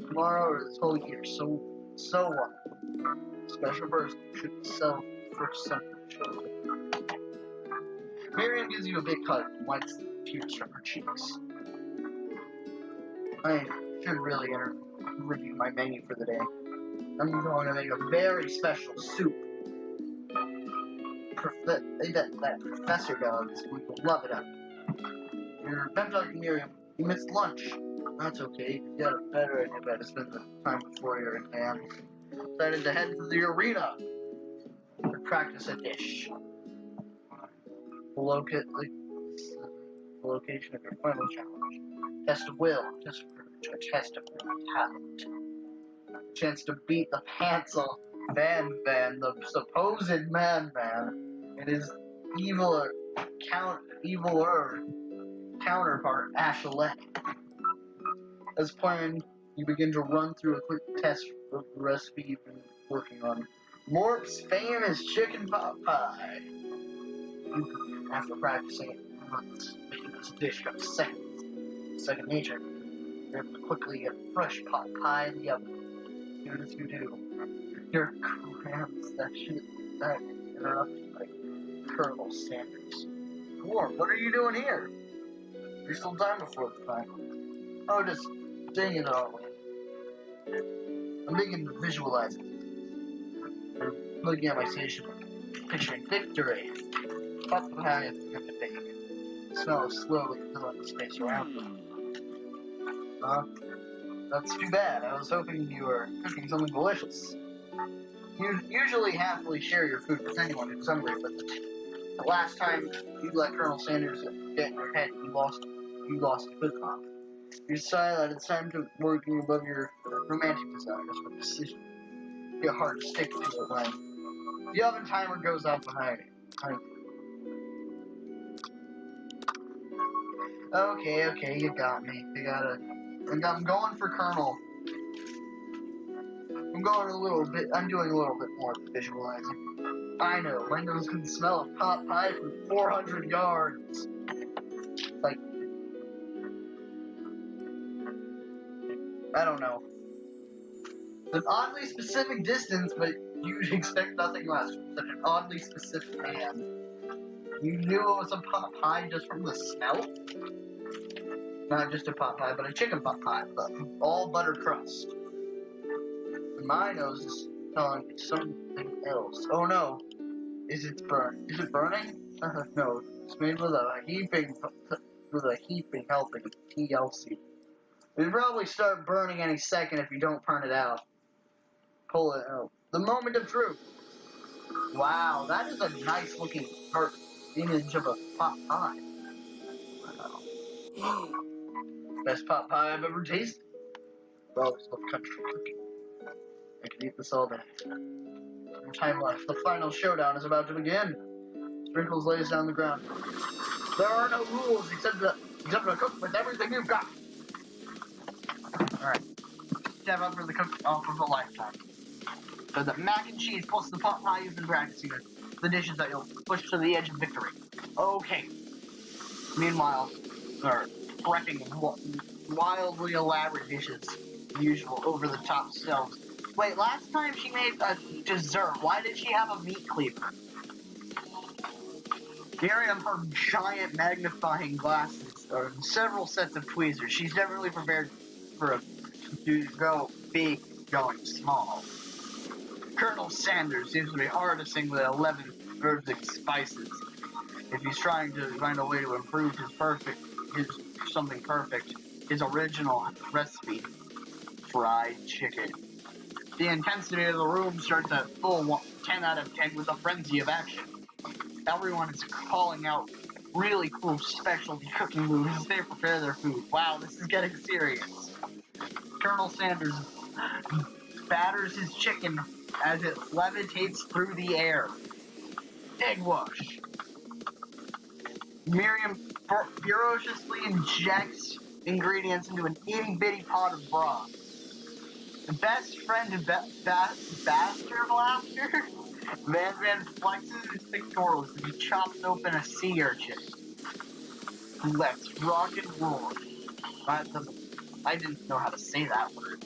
tomorrow, or this whole year. So what? Special person should sell first something short. Miriam gives you a big hug and wipes the tears from her cheeks. I should really review my menu for the day. I'm going to make a very special soup. That professor does. We will love it up. You're talking, Miriam. You missed lunch. That's okay. You got a better idea about to spend the time before you're in hand. Decided to head to the arena to practice a dish. Locate the location of your final challenge. Test of will, test of courage, a test of talent. A chance to beat the pants off the supposed Man. It is eviler counterpart, Ashley. As planned, you begin to run through a quick test of the recipe you've been working on. Morp's famous chicken pot pie. After practicing it months, making this dish comes second nature. You're able to quickly get a fresh pot pie in the oven. As soon as you do, your cramps that interrupted by Colonel Sanders. Warm, what are you doing here? There's still time before the final. Oh, just saying it all. I'm beginning to visualize it. I'm looking at my station, picturing victory. Pot pie is going to bake. The smell is slowly filling the space around them. That's too bad. I was hoping you were cooking something delicious. You usually happily share your food with anyone who's hungry, but the last time you let Colonel Sanders get in your head, you lost a good one. You decide that it's time to working above your romantic desires, but decision be hard to stick to it when the oven timer goes off behind you. Okay, you got me. I'm going for Colonel. I'm doing a little bit more visualizing. I know, my nose can smell a pot pie from 400 yards. Like, I don't know. It's an oddly specific distance, but you'd expect nothing less from such an oddly specific man. You knew it was a pot pie just from the smell? Not just a pot pie, but a chicken pot pie, but all butter crust. And my nose is telling me something else. Oh no. Is it burning? No, it's made with a heaping helping of TLC. It'll probably start burning any second if you don't turn it out. Pull it out. The moment of truth. Wow, that is a nice looking image of a pot pie. Wow. Best pot pie I've ever tasted. Well, it's love country cooking. I can eat this all day. No time left. The final showdown is about to begin. Sprinkles lays down the ground. There are no rules except to cook with everything you've got. Alright. Step up for the cook-off of a lifetime. So the mac and cheese plus the pot pie you've been practicing are the dishes that you'll push to the edge of victory. Okay. Meanwhile, they're prepping wildly elaborate dishes, usual over-the-top stoves. Wait, last time she made a dessert, why did she have a meat cleaver? Miriam, her giant magnifying glasses are several sets of tweezers. She's never really prepared for to go big going small. Colonel Sanders seems to be harnessing the 11 herbs and spices. If he's trying to find a way to improve his something perfect, his original recipe, fried chicken. The intensity of the room starts at full 10 out of 10 with a frenzy of action. Everyone is calling out really cool specialty cooking moves as they prepare their food. Wow, this is getting serious. Colonel Sanders batters his chicken as it levitates through the air. Egg wash. Miriam ferociously injects ingredients into an itty-bitty pot of broth. The best friend of Baster Blaster, Van flexes his pectorals as he chops open a sea urchin. Let's rock and roll. I didn't know how to say that word.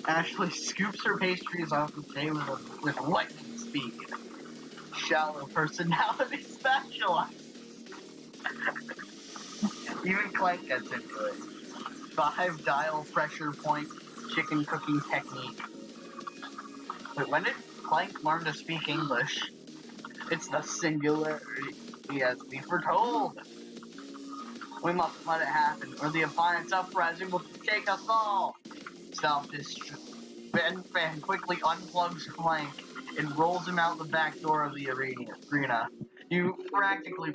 Ashley scoops her pastries off the table with lightning speed. Shallow personality specialized. Even Clank gets into it. 5 dial pressure point chicken cooking technique. Wait, when did Clank learn to speak English? It's the singularity as we foretold. We must let it happen, or the appliance uprising will take us all. Self-destruct. Ben quickly unplugs Clank and rolls him out the back door of the arena. You frantically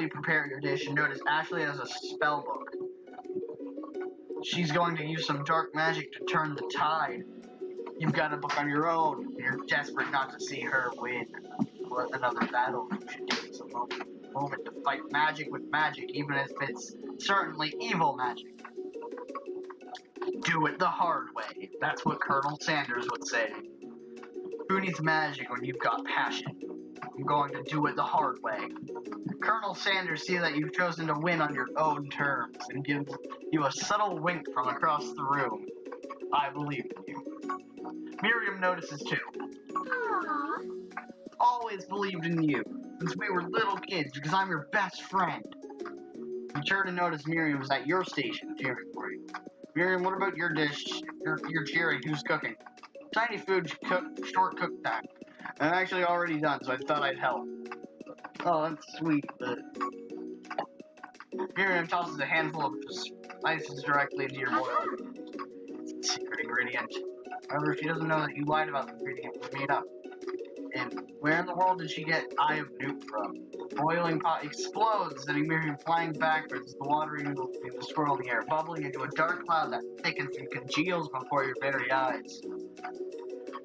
prepare your dish and notice Ashley has a spell book. She's going to use some dark magic to turn the tide. You've got a book on your own. You're desperate not to see her win another battle. You should take some moment to fight magic with magic, even if it's certainly evil magic. Do it the hard way. That's what Colonel Sanders would say. Who needs magic when you've got passion? I'm going to do it the hard way. Colonel Sanders sees that you've chosen to win on your own terms and gives you a subtle wink from across the room. I believe in you. Miriam notices too. Aww. Always believed in you since we were little kids because I'm your best friend. Be sure to notice Miriam is at your station cheering for you. Miriam, what about your dish? You're cheering. Who's cooking? Tiny food short cook time. I'm actually already done, so I thought I'd help. Oh, that's sweet, but... Miriam tosses a handful of spices directly into your boil. It's a secret ingredient. However, she doesn't know that you lied about the ingredient you made up. And where in the world did she get Eye of Newt from? The boiling pot explodes, sending Miriam flying backwards as the water oodles begin to swirl in the air, bubbling into a dark cloud that thickens and congeals before your very eyes.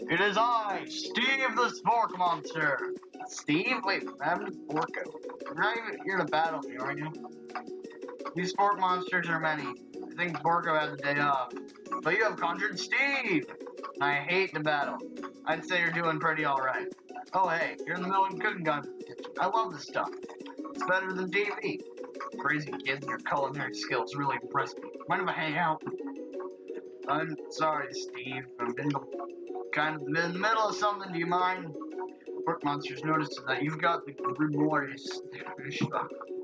It is I, Steve the Spork Monster! Steve? Wait, what happened to Borko? You're not even here to battle me, are you? These Spork Monsters are many. I think Borko has a day off. But you have conjured Steve! I hate the battle. I'd say you're doing pretty alright. Oh hey, you're in the middle of a cooking competition. I love this stuff. It's better than TV. Crazy kids and your culinary skills really impress me. Mind if I hang out? I'm sorry, Steve. I'm kind of in the middle of something. Do you mind? Pork Monsters notices that you've got the glorious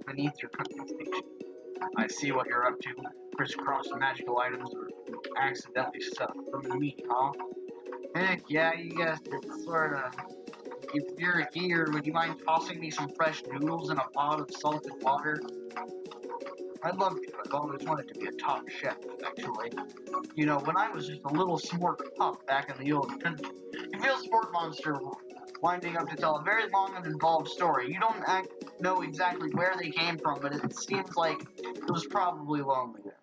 beneath your cooking station. I see what you're up to. Crisscross magical items or accidentally stuff from meat, huh? Heck yeah, you guessed it. Sorta. If you're here, would you mind tossing me some fresh noodles in a pot of salted water? I'd love to. I've always wanted to be a top chef, actually. You know, when I was just a little smork pup back in the old country. You feel Sport Monster winding up to tell a very long and involved story. You don't know exactly where they came from, but it seems like it was probably lonely there.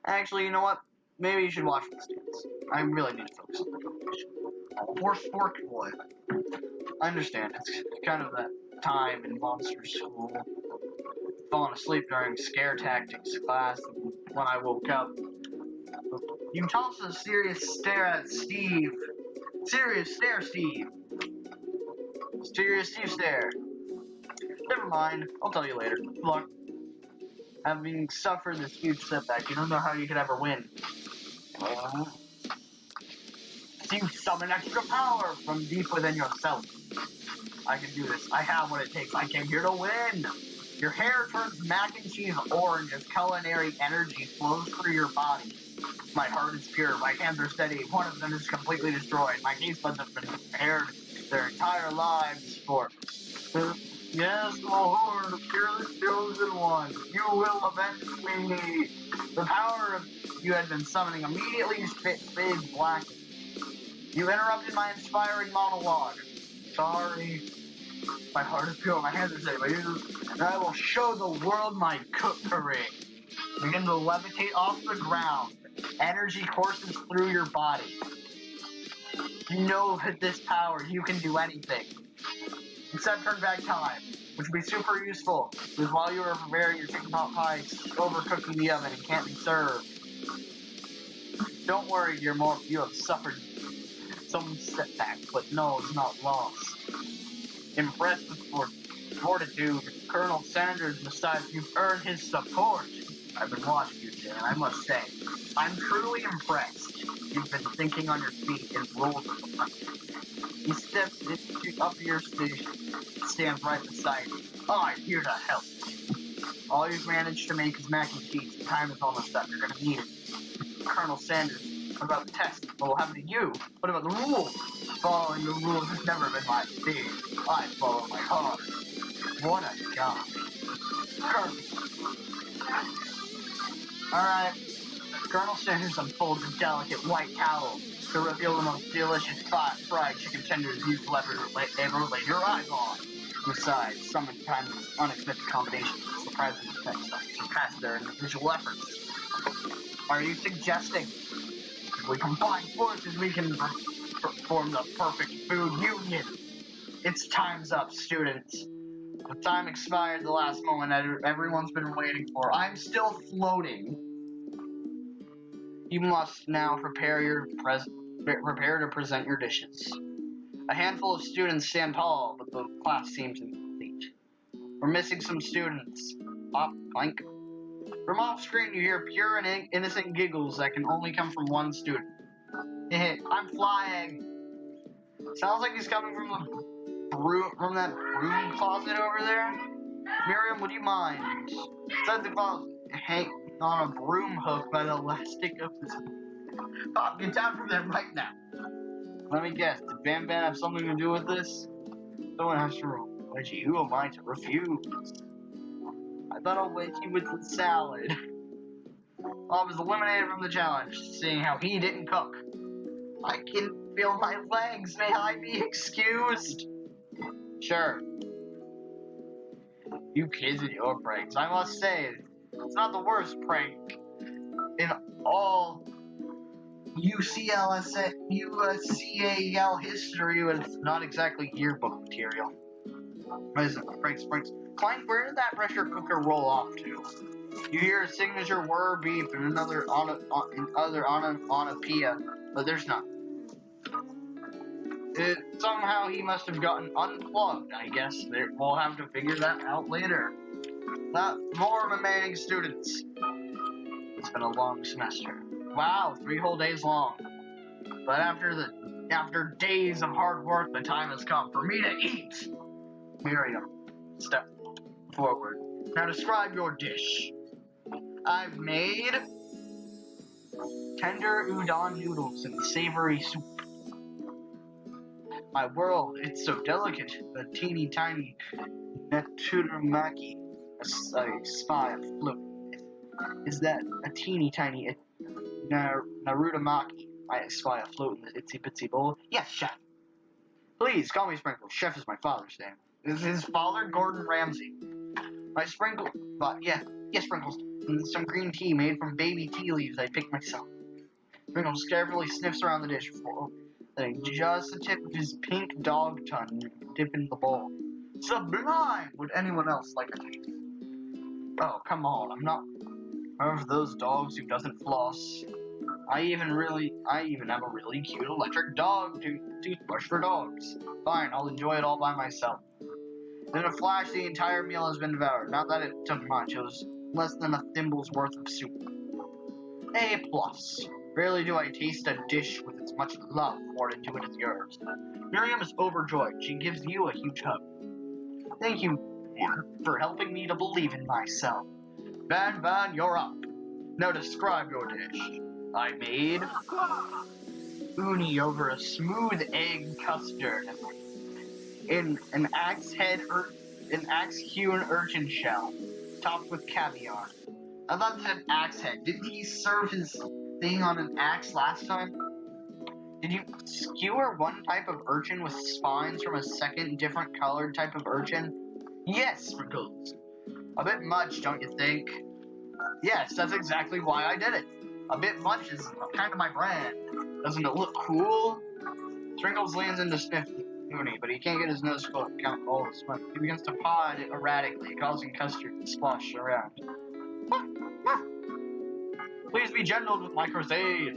Actually, you know what? Maybe you should watch this dance. I really need to focus on the competition. Oh, poor Spork boy. I understand. It's kind of that time in monster school. Falling asleep during scare tactics class when I woke up. You toss a serious stare at Steve. Serious stare, Steve. Serious Steve stare. Never mind. I'll tell you later. Good luck. Having suffered this huge setback, you don't know how you could ever win. You summon extra power from deep within yourself. I can do this. I have what it takes. I came here to win. Your hair turns mac and cheese orange as culinary energy flows through your body. My heart is pure. My hands are steady. One of them is completely destroyed. My taste buds have been prepared their entire lives for. Yes, Lord, you're the chosen one. You will avenge me. The power of you had been summoning immediately fades black. You interrupted my inspiring monologue. Sorry. My heart is pure, my hands are steady, and I will show the world my cookery. Begin to levitate off the ground. Energy courses through your body. You know that this power, you can do anything. Except turn back time, which would be super useful, because while you were preparing your chicken pot pie, it's overcooking the oven and can't be served. Don't worry, you have suffered some setback, but no, it's not lost. Impressed with fortitude, Colonel Sanders decides you've earned his support. I've been watching you today, and I must say, I'm truly impressed. You've been thinking on your feet and rolled with the punch. He steps up to your station, stands right beside you. I'm here to help. All you've managed to make is mac and cheese. The time is almost up. You're gonna need it. Colonel Sanders, what about the test? What will happen to you? What about the rules? Following the rules has never been my thing. I follow my heart. What a guy. Alright. Colonel Sanders unfolds a delicate white towel to reveal the most delicious fried chicken tenders you've ever laid your eyes on. Besides, sometimes unexpected combinations of surprising effects surpass their individual efforts. Are you suggesting if we combine forces we can form the perfect food union? It's time's up, students. The time expired the last moment everyone's been waiting for. I'm still floating. You must now prepare to present your dishes. A handful of students stand tall, but the class seems incomplete. We're missing some students. Pop, clank. From off screen, you hear pure and innocent giggles that can only come from one student. I'm flying. Sounds like he's coming from that broom closet over there. Miriam, would you mind? Inside the closet, hang on a broom hook by the elastic of his. Pop, get down from there right now. Let me guess, did Van Van have something to do with this? Someone has to roll. Reggie, who am I to refuse? I thought I'll wait you with the salad. I was eliminated from the challenge, seeing how he didn't cook. I can feel my legs. May I be excused? Sure. You kids and your pranks. I must say, it's not the worst prank in all UCAL history, but it's not exactly yearbook material. Pranks. Clank, where did that pressure cooker roll off to? You hear a signature whir beep and another onomatopoeia, but there's none. Somehow he must have gotten unplugged, I guess. We'll have to figure that out later. More remaining students. It's been a long semester. Wow, 3 whole days long. But after days of hard work, the time has come for me to eat. Miriam, step forward. Now describe your dish. I've made tender udon noodles and savory soup. My world, it's so delicate. A teeny tiny Netsuramaki, a spy afloat. Is that a teeny tiny Narutomaki, I spy afloat in the itsy bitsy bowl? Yes, chef. Please call me Sprinkles. Chef is my father's name. Is his father Gordon Ramsay? My Sprinkles, yes, Sprinkles. And some green tea made from baby tea leaves I picked myself. Sprinkles carefully sniffs around the dish before letting just the tip of his pink dog tongue dip in the bowl. Sublime! Would anyone else like a taste? Oh, come on, I'm not one of those dogs who doesn't floss. I even have a really cute electric dog toothbrush for dogs. Fine, I'll enjoy it all by myself. In a flash, the entire meal has been devoured. Not that it took much, it was less than a thimble's worth of soup. A+. Rarely do I taste a dish with as much love poured into it as yours. Miriam is overjoyed. She gives you a huge hug. Thank you for helping me to believe in myself. Van, you're up. Now describe your dish. I made uni over a smooth egg custard in an axe-hewn urchin shell, topped with caviar. I thought it said axe head. Didn't he serve his thing on an axe last time? Did you skewer one type of urchin with spines from a second different colored type of urchin? Yes, Sprinkles. A bit much, don't you think? Yes, that's exactly why I did it. A bit much is kind of my brand. Doesn't it look cool? Sprinkles leans into sniff Mooney, but he can't get his nose full to count all the smoke. He begins to paw at it erratically, causing custard to splosh around. Please be gentle with my crusade.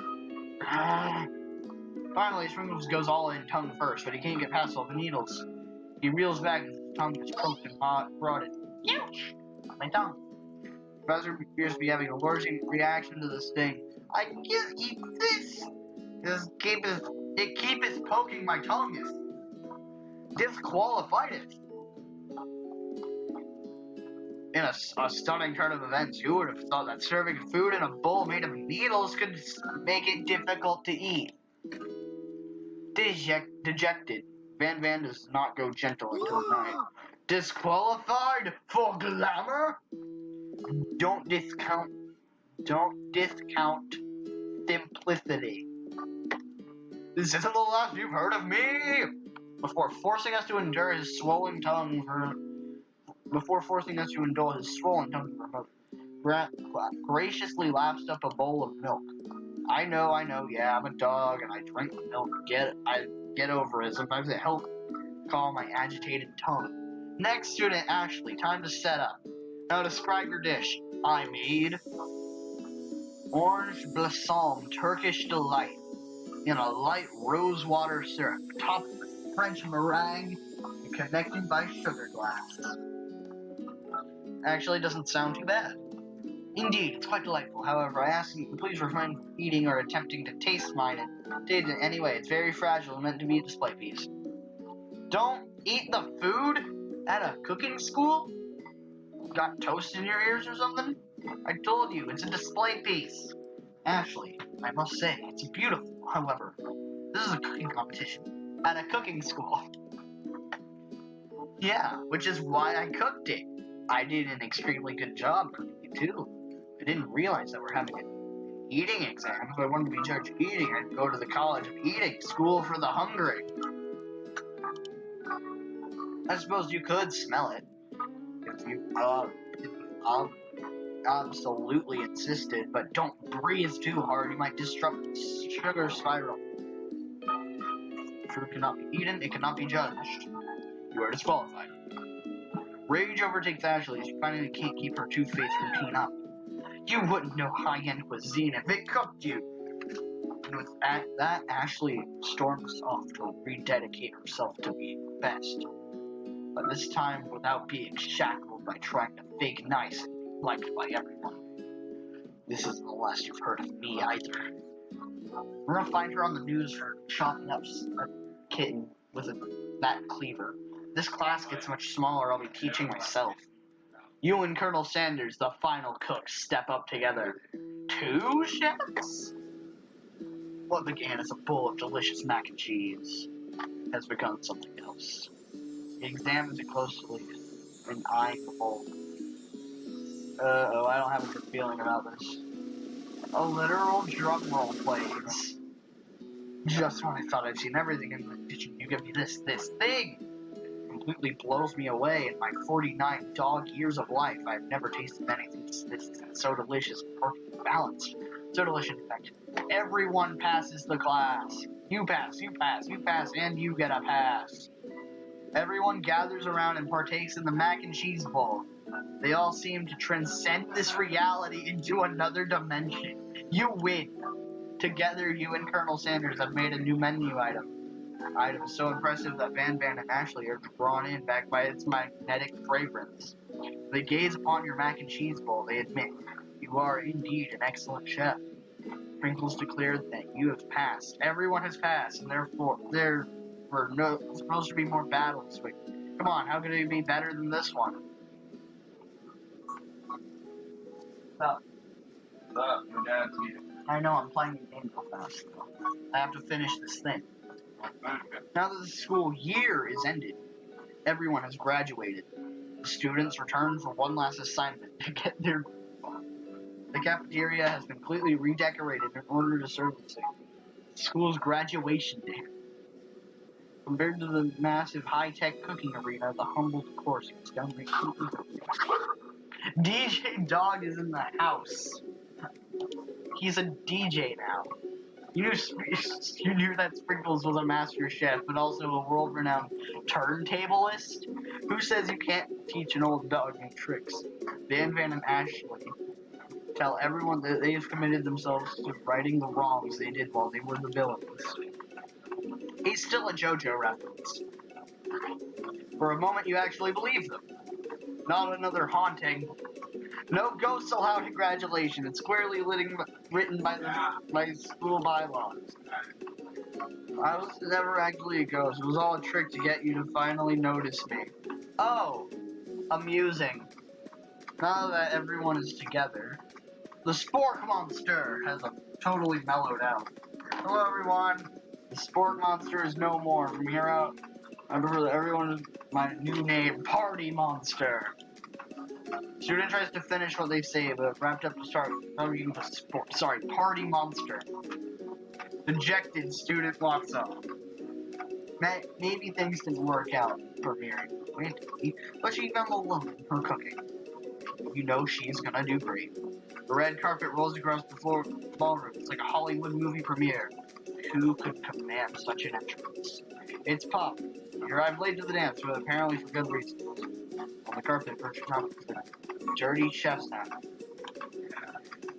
Finally, Sprinkles goes all in tongue first, but he can't get past all the needles. He reels back as his tongue is poked and rotted. Ouch! My tongue. Professor appears to be having a allergic reaction to the sting. I can't eat this! It keepeth poking my tongue. Disqualified it. In a stunning turn of events, who would have thought that serving food in a bowl made of needles could make it difficult to eat? Dejected, Van does not go gentle until night. Disqualified for glamour? Don't discount simplicity. This isn't the last you've heard of me! Before forcing us to endure his swollen tongue for graciously laps up a bowl of milk. I know, yeah, I'm a dog and I drink milk. I get over it. Sometimes it helps calm my agitated tongue. Next student, Ashley, time to set up. Now describe your dish. I made orange blossom Turkish delight in a light rosewater syrup, topped with French meringue and connected by sugar glass. Actually, doesn't sound too bad. Indeed, it's quite delightful. However, I ask you to please refrain from eating or attempting to taste mine and taste it in any way. It's very fragile and meant to be a display piece. Don't eat the food at a cooking school? Got toast in your ears or something? I told you, it's a display piece. Ashley, I must say, it's beautiful. However, this is a cooking competition at a cooking school. Yeah, which is why I cooked it. I did an extremely good job cooking it too. I didn't realize that we're having an eating exam. If I wanted to be judged eating, I'd go to the College of Eating, School for the Hungry. I suppose you could smell it if you absolutely insisted, but don't breathe too hard. You might disrupt the sugar spiral. Food cannot be eaten, it cannot be judged. You are disqualified. Rage overtakes Ashley as she finally can't keep her two-faced routine up. You wouldn't know high-end cuisine if it cooked you. And with that, Ashley storms off to rededicate herself to being the best. But this time without being shackled by trying to fake nice and liked by everyone. This isn't the last you've heard of me either. We're gonna find her on the news for chopping up a kitten with that cleaver. This class gets much smaller, I'll be teaching myself. You and Colonel Sanders, the final cook, step up together. 2 chefs? What began as a bowl of delicious mac and cheese has become something else. He examines it closely and eyeing the bowl. I don't have a good feeling about this. A literal drum roll plays. Just when I thought I'd seen everything in the kitchen, you give me this thing! Completely blows me away. In my 49 dog years of life, I've never tasted anything this so delicious and perfectly balanced. So delicious, in fact. Everyone passes the class. You pass, and you get a pass. Everyone gathers around and partakes in the mac and cheese bowl. They all seem to transcend this reality into another dimension. You win. Together, you and Colonel Sanders have made a new menu item. Item so impressive that Van and Ashley are drawn in back by its magnetic fragrance. They gaze upon your mac and cheese bowl. They admit, you are indeed an excellent chef. Sprinkles declared that you have passed. Everyone has passed, and therefore there were supposed to be more battles. But come on, how could it be better than this one? Stop. Stop, your dad's here. I know, I'm playing the game real fast, though. I have to finish this thing. Now that the school year is ended, everyone has graduated. The students return for one last assignment to get their... The cafeteria has been completely redecorated in order to serve the school's graduation day. Compared to the massive high-tech cooking arena, the humble decor seems downright creepy. DJ Dog is in the house. He's a DJ now. You knew that Sprinkles was a master chef, but also a world-renowned turntablist? Who says you can't teach an old dog new tricks? Van and Ashley tell everyone that they have committed themselves to righting the wrongs they did while they were the villains. He's still a JoJo reference. For a moment, you actually believe them. Not another haunting. No ghosts allowed in graduation. It's squarely written by school bylaws. I was never actually a ghost. It was all a trick to get you to finally notice me. Oh, amusing. Now that everyone is together, the Spork Monster has totally mellowed out. Hello, everyone. The Spork Monster is no more. From here out, I prefer that everyone is my new name, Party Monster. Student tries to finish what they say, but wrapped up to start. Party Monster. Dejected student walks up. Maybe things didn't work out for Mary, but she's been alone in her cooking. You know she's gonna do great. The red carpet rolls across the ballroom. It's like a Hollywood movie premiere. Who could command such an entrance? It's Pop. You arrived late to the dance, but apparently for good reasons. On the carpet, perched atop the dirty chef's hat.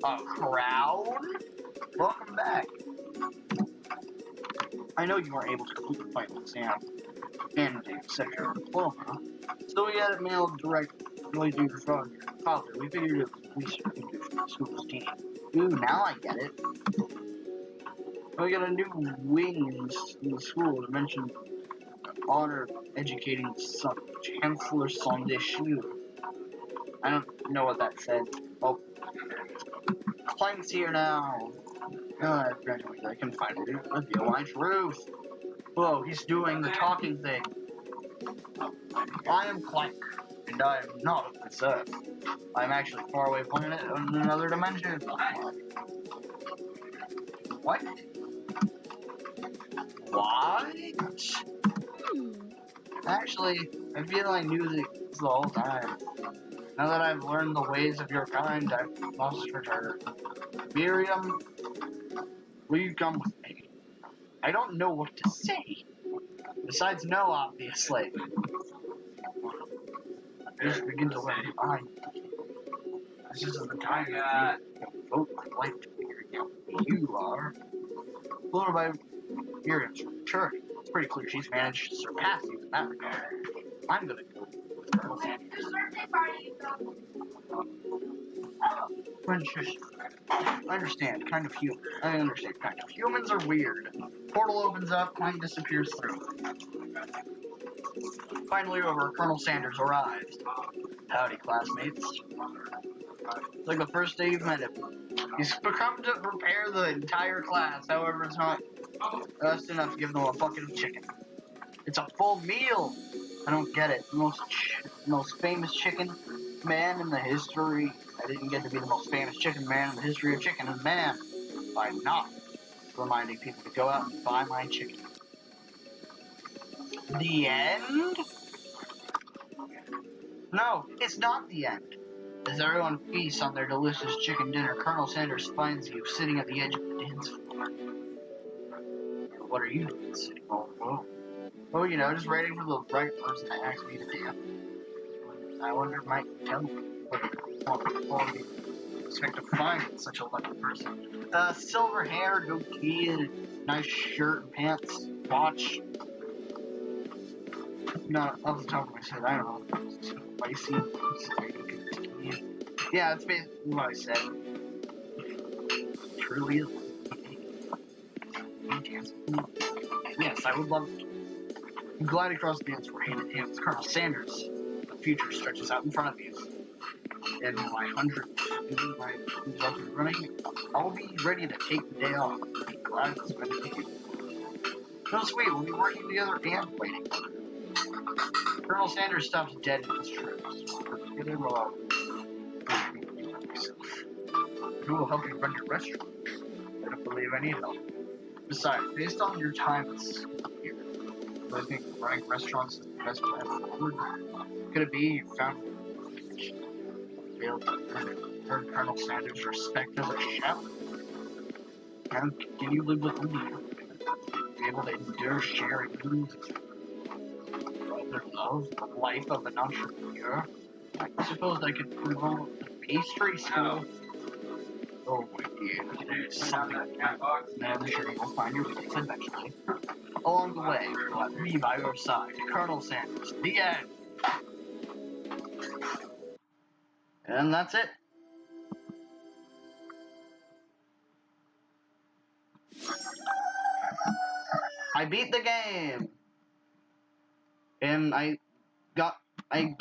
A crown? Welcome back. I know you weren't able to complete the final exam and accept your diploma, so we had it mailed directly to your father. We figured it was the least we could do for the school's team. Ooh, now I get it. We got a new wing in the school to mention honor educating the son, Chancellor Sondeshu. I don't know what that said. Oh, Clank's here now. I graduated. I can finally reveal my truth. Whoa, he's doing the talking thing. I am Clank, and I am not of this earth. I'm actually a faraway planet in another dimension. What? What? Actually, I feel I knew this the whole time. Now that I've learned the ways of your kind, I've lost return. Miriam, will you come with me? I don't know what to say. Besides no, obviously. I just begin to learn the mind. This isn't the time for me to devote my life to figuring out who you are. Followed by Miriam's return. It's pretty clear she's managed to surpass you in that regard. I'm gonna go with Colonel Sanders. I understand, kind of human. I understand, kind of. Humans are weird. Portal opens up, Clank disappears through. Finally over, Colonel Sanders arrives. Howdy, classmates. It's like the first day you've met him. He's come to prepare the entire class, however it's not just enough to give them a bucket of chicken. It's a full meal! I don't get it. Most famous chicken man in the history. I didn't get to be the most famous chicken man in the history of chicken and man by not reminding people to go out and buy my chicken. The end? No, it's not the end. As everyone feasts on their delicious chicken dinner, Colonel Sanders finds you sitting at the edge of the dance floor. What are you doing sitting all alone? Oh, you know, just waiting for the right person to ask me to dance. I wonder if Mike can tell me what you expect to find in such a lucky person. Silver hair, goatee, and nice shirt and pants, watch. Not off the top of my head, I don't know. Spicy. Yeah, that's basically what I said. Truly is. Yes, I would love to. I'm glad across the ends we're hand in hand with Colonel Sanders. The future stretches out in front of you. In my 100 in my up and running, I'll be ready to take the day off. Glad to spend it with you. No, sweet, we'll be working together and waiting. Colonel Sanders stops dead in his tracks. Get him along. Who will help you run your restaurant? I don't believe I need help. Besides, based on your time here, do I think running restaurants is the best plan forward? Could it be you found failed to earn Colonel Sanders' respect as a chef? And can you live with me? Be able to endure sharing meals with their love, the life of an entrepreneur? I suppose I could enroll in pastry school. Oh my dear, it's something I'm sure you'll find your place eventually. Along the way, you'll have me by your side, Colonel Sanders. The end. And that's it. I beat the game. And I